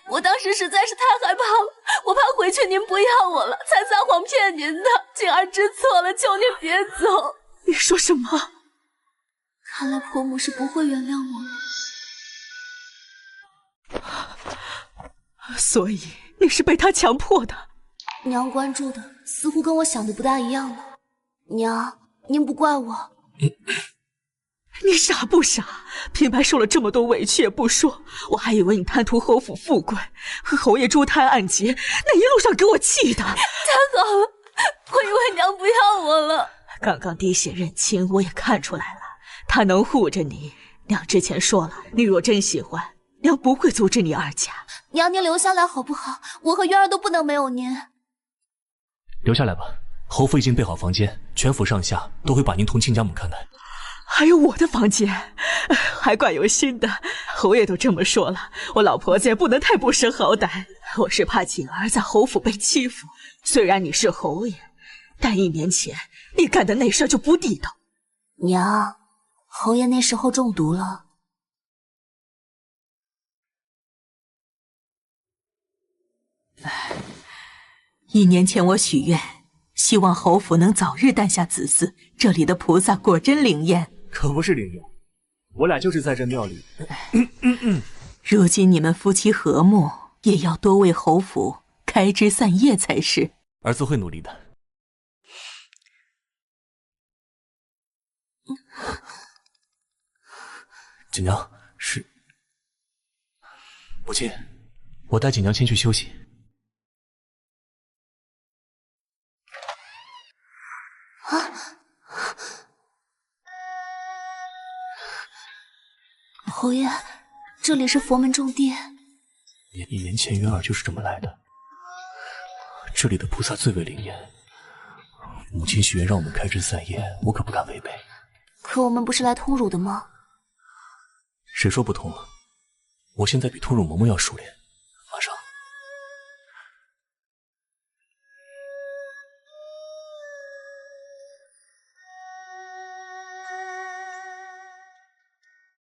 我当时实在是太害怕了，我怕回去您不要我了，才撒谎骗您的。锦儿知错了，求您别走。你说什么？看来婆母是不会原谅我了。所以你是被他强迫的？娘关注的似乎跟我想的不大一样呢。娘，您不怪我。你傻不傻？平白受了这么多委屈也不说，我还以为你贪图侯府富贵，和侯爷珠胎暗结，那一路上给我气的。太好了，我以为娘不要我了。刚刚滴血认亲，我也看出来了，他能护着你。娘之前说了，你若真喜欢，娘不会阻止你二嫁。娘，您留下来好不好？我和渊儿都不能没有您。留下来吧，侯府已经备好房间，全府上下都会把您同亲家母看待。还有我的房间，还怪有心的。侯爷都这么说了，我老婆子也不能太不识好歹。我是怕锦儿在侯府被欺负。虽然你是侯爷，但1年前你干的那事就不地道。娘，侯爷那时候中毒了。1年前我许愿，希望侯府能早日诞下子嗣。这里的菩萨果真灵验。可不是灵验，我俩就是在这庙里。如今你们夫妻和睦，也要多为侯府开枝散叶才是。儿子会努力的。锦娘，是母亲，我带锦娘先去休息。侯爷，这里是佛门重地。1年前渊儿就是这么来的。这里的菩萨最为灵验，母亲许愿让我们开枝散叶，我可不敢违背。可我们不是来通乳的吗？谁说不通了？我现在比通乳嬷嬷要熟练。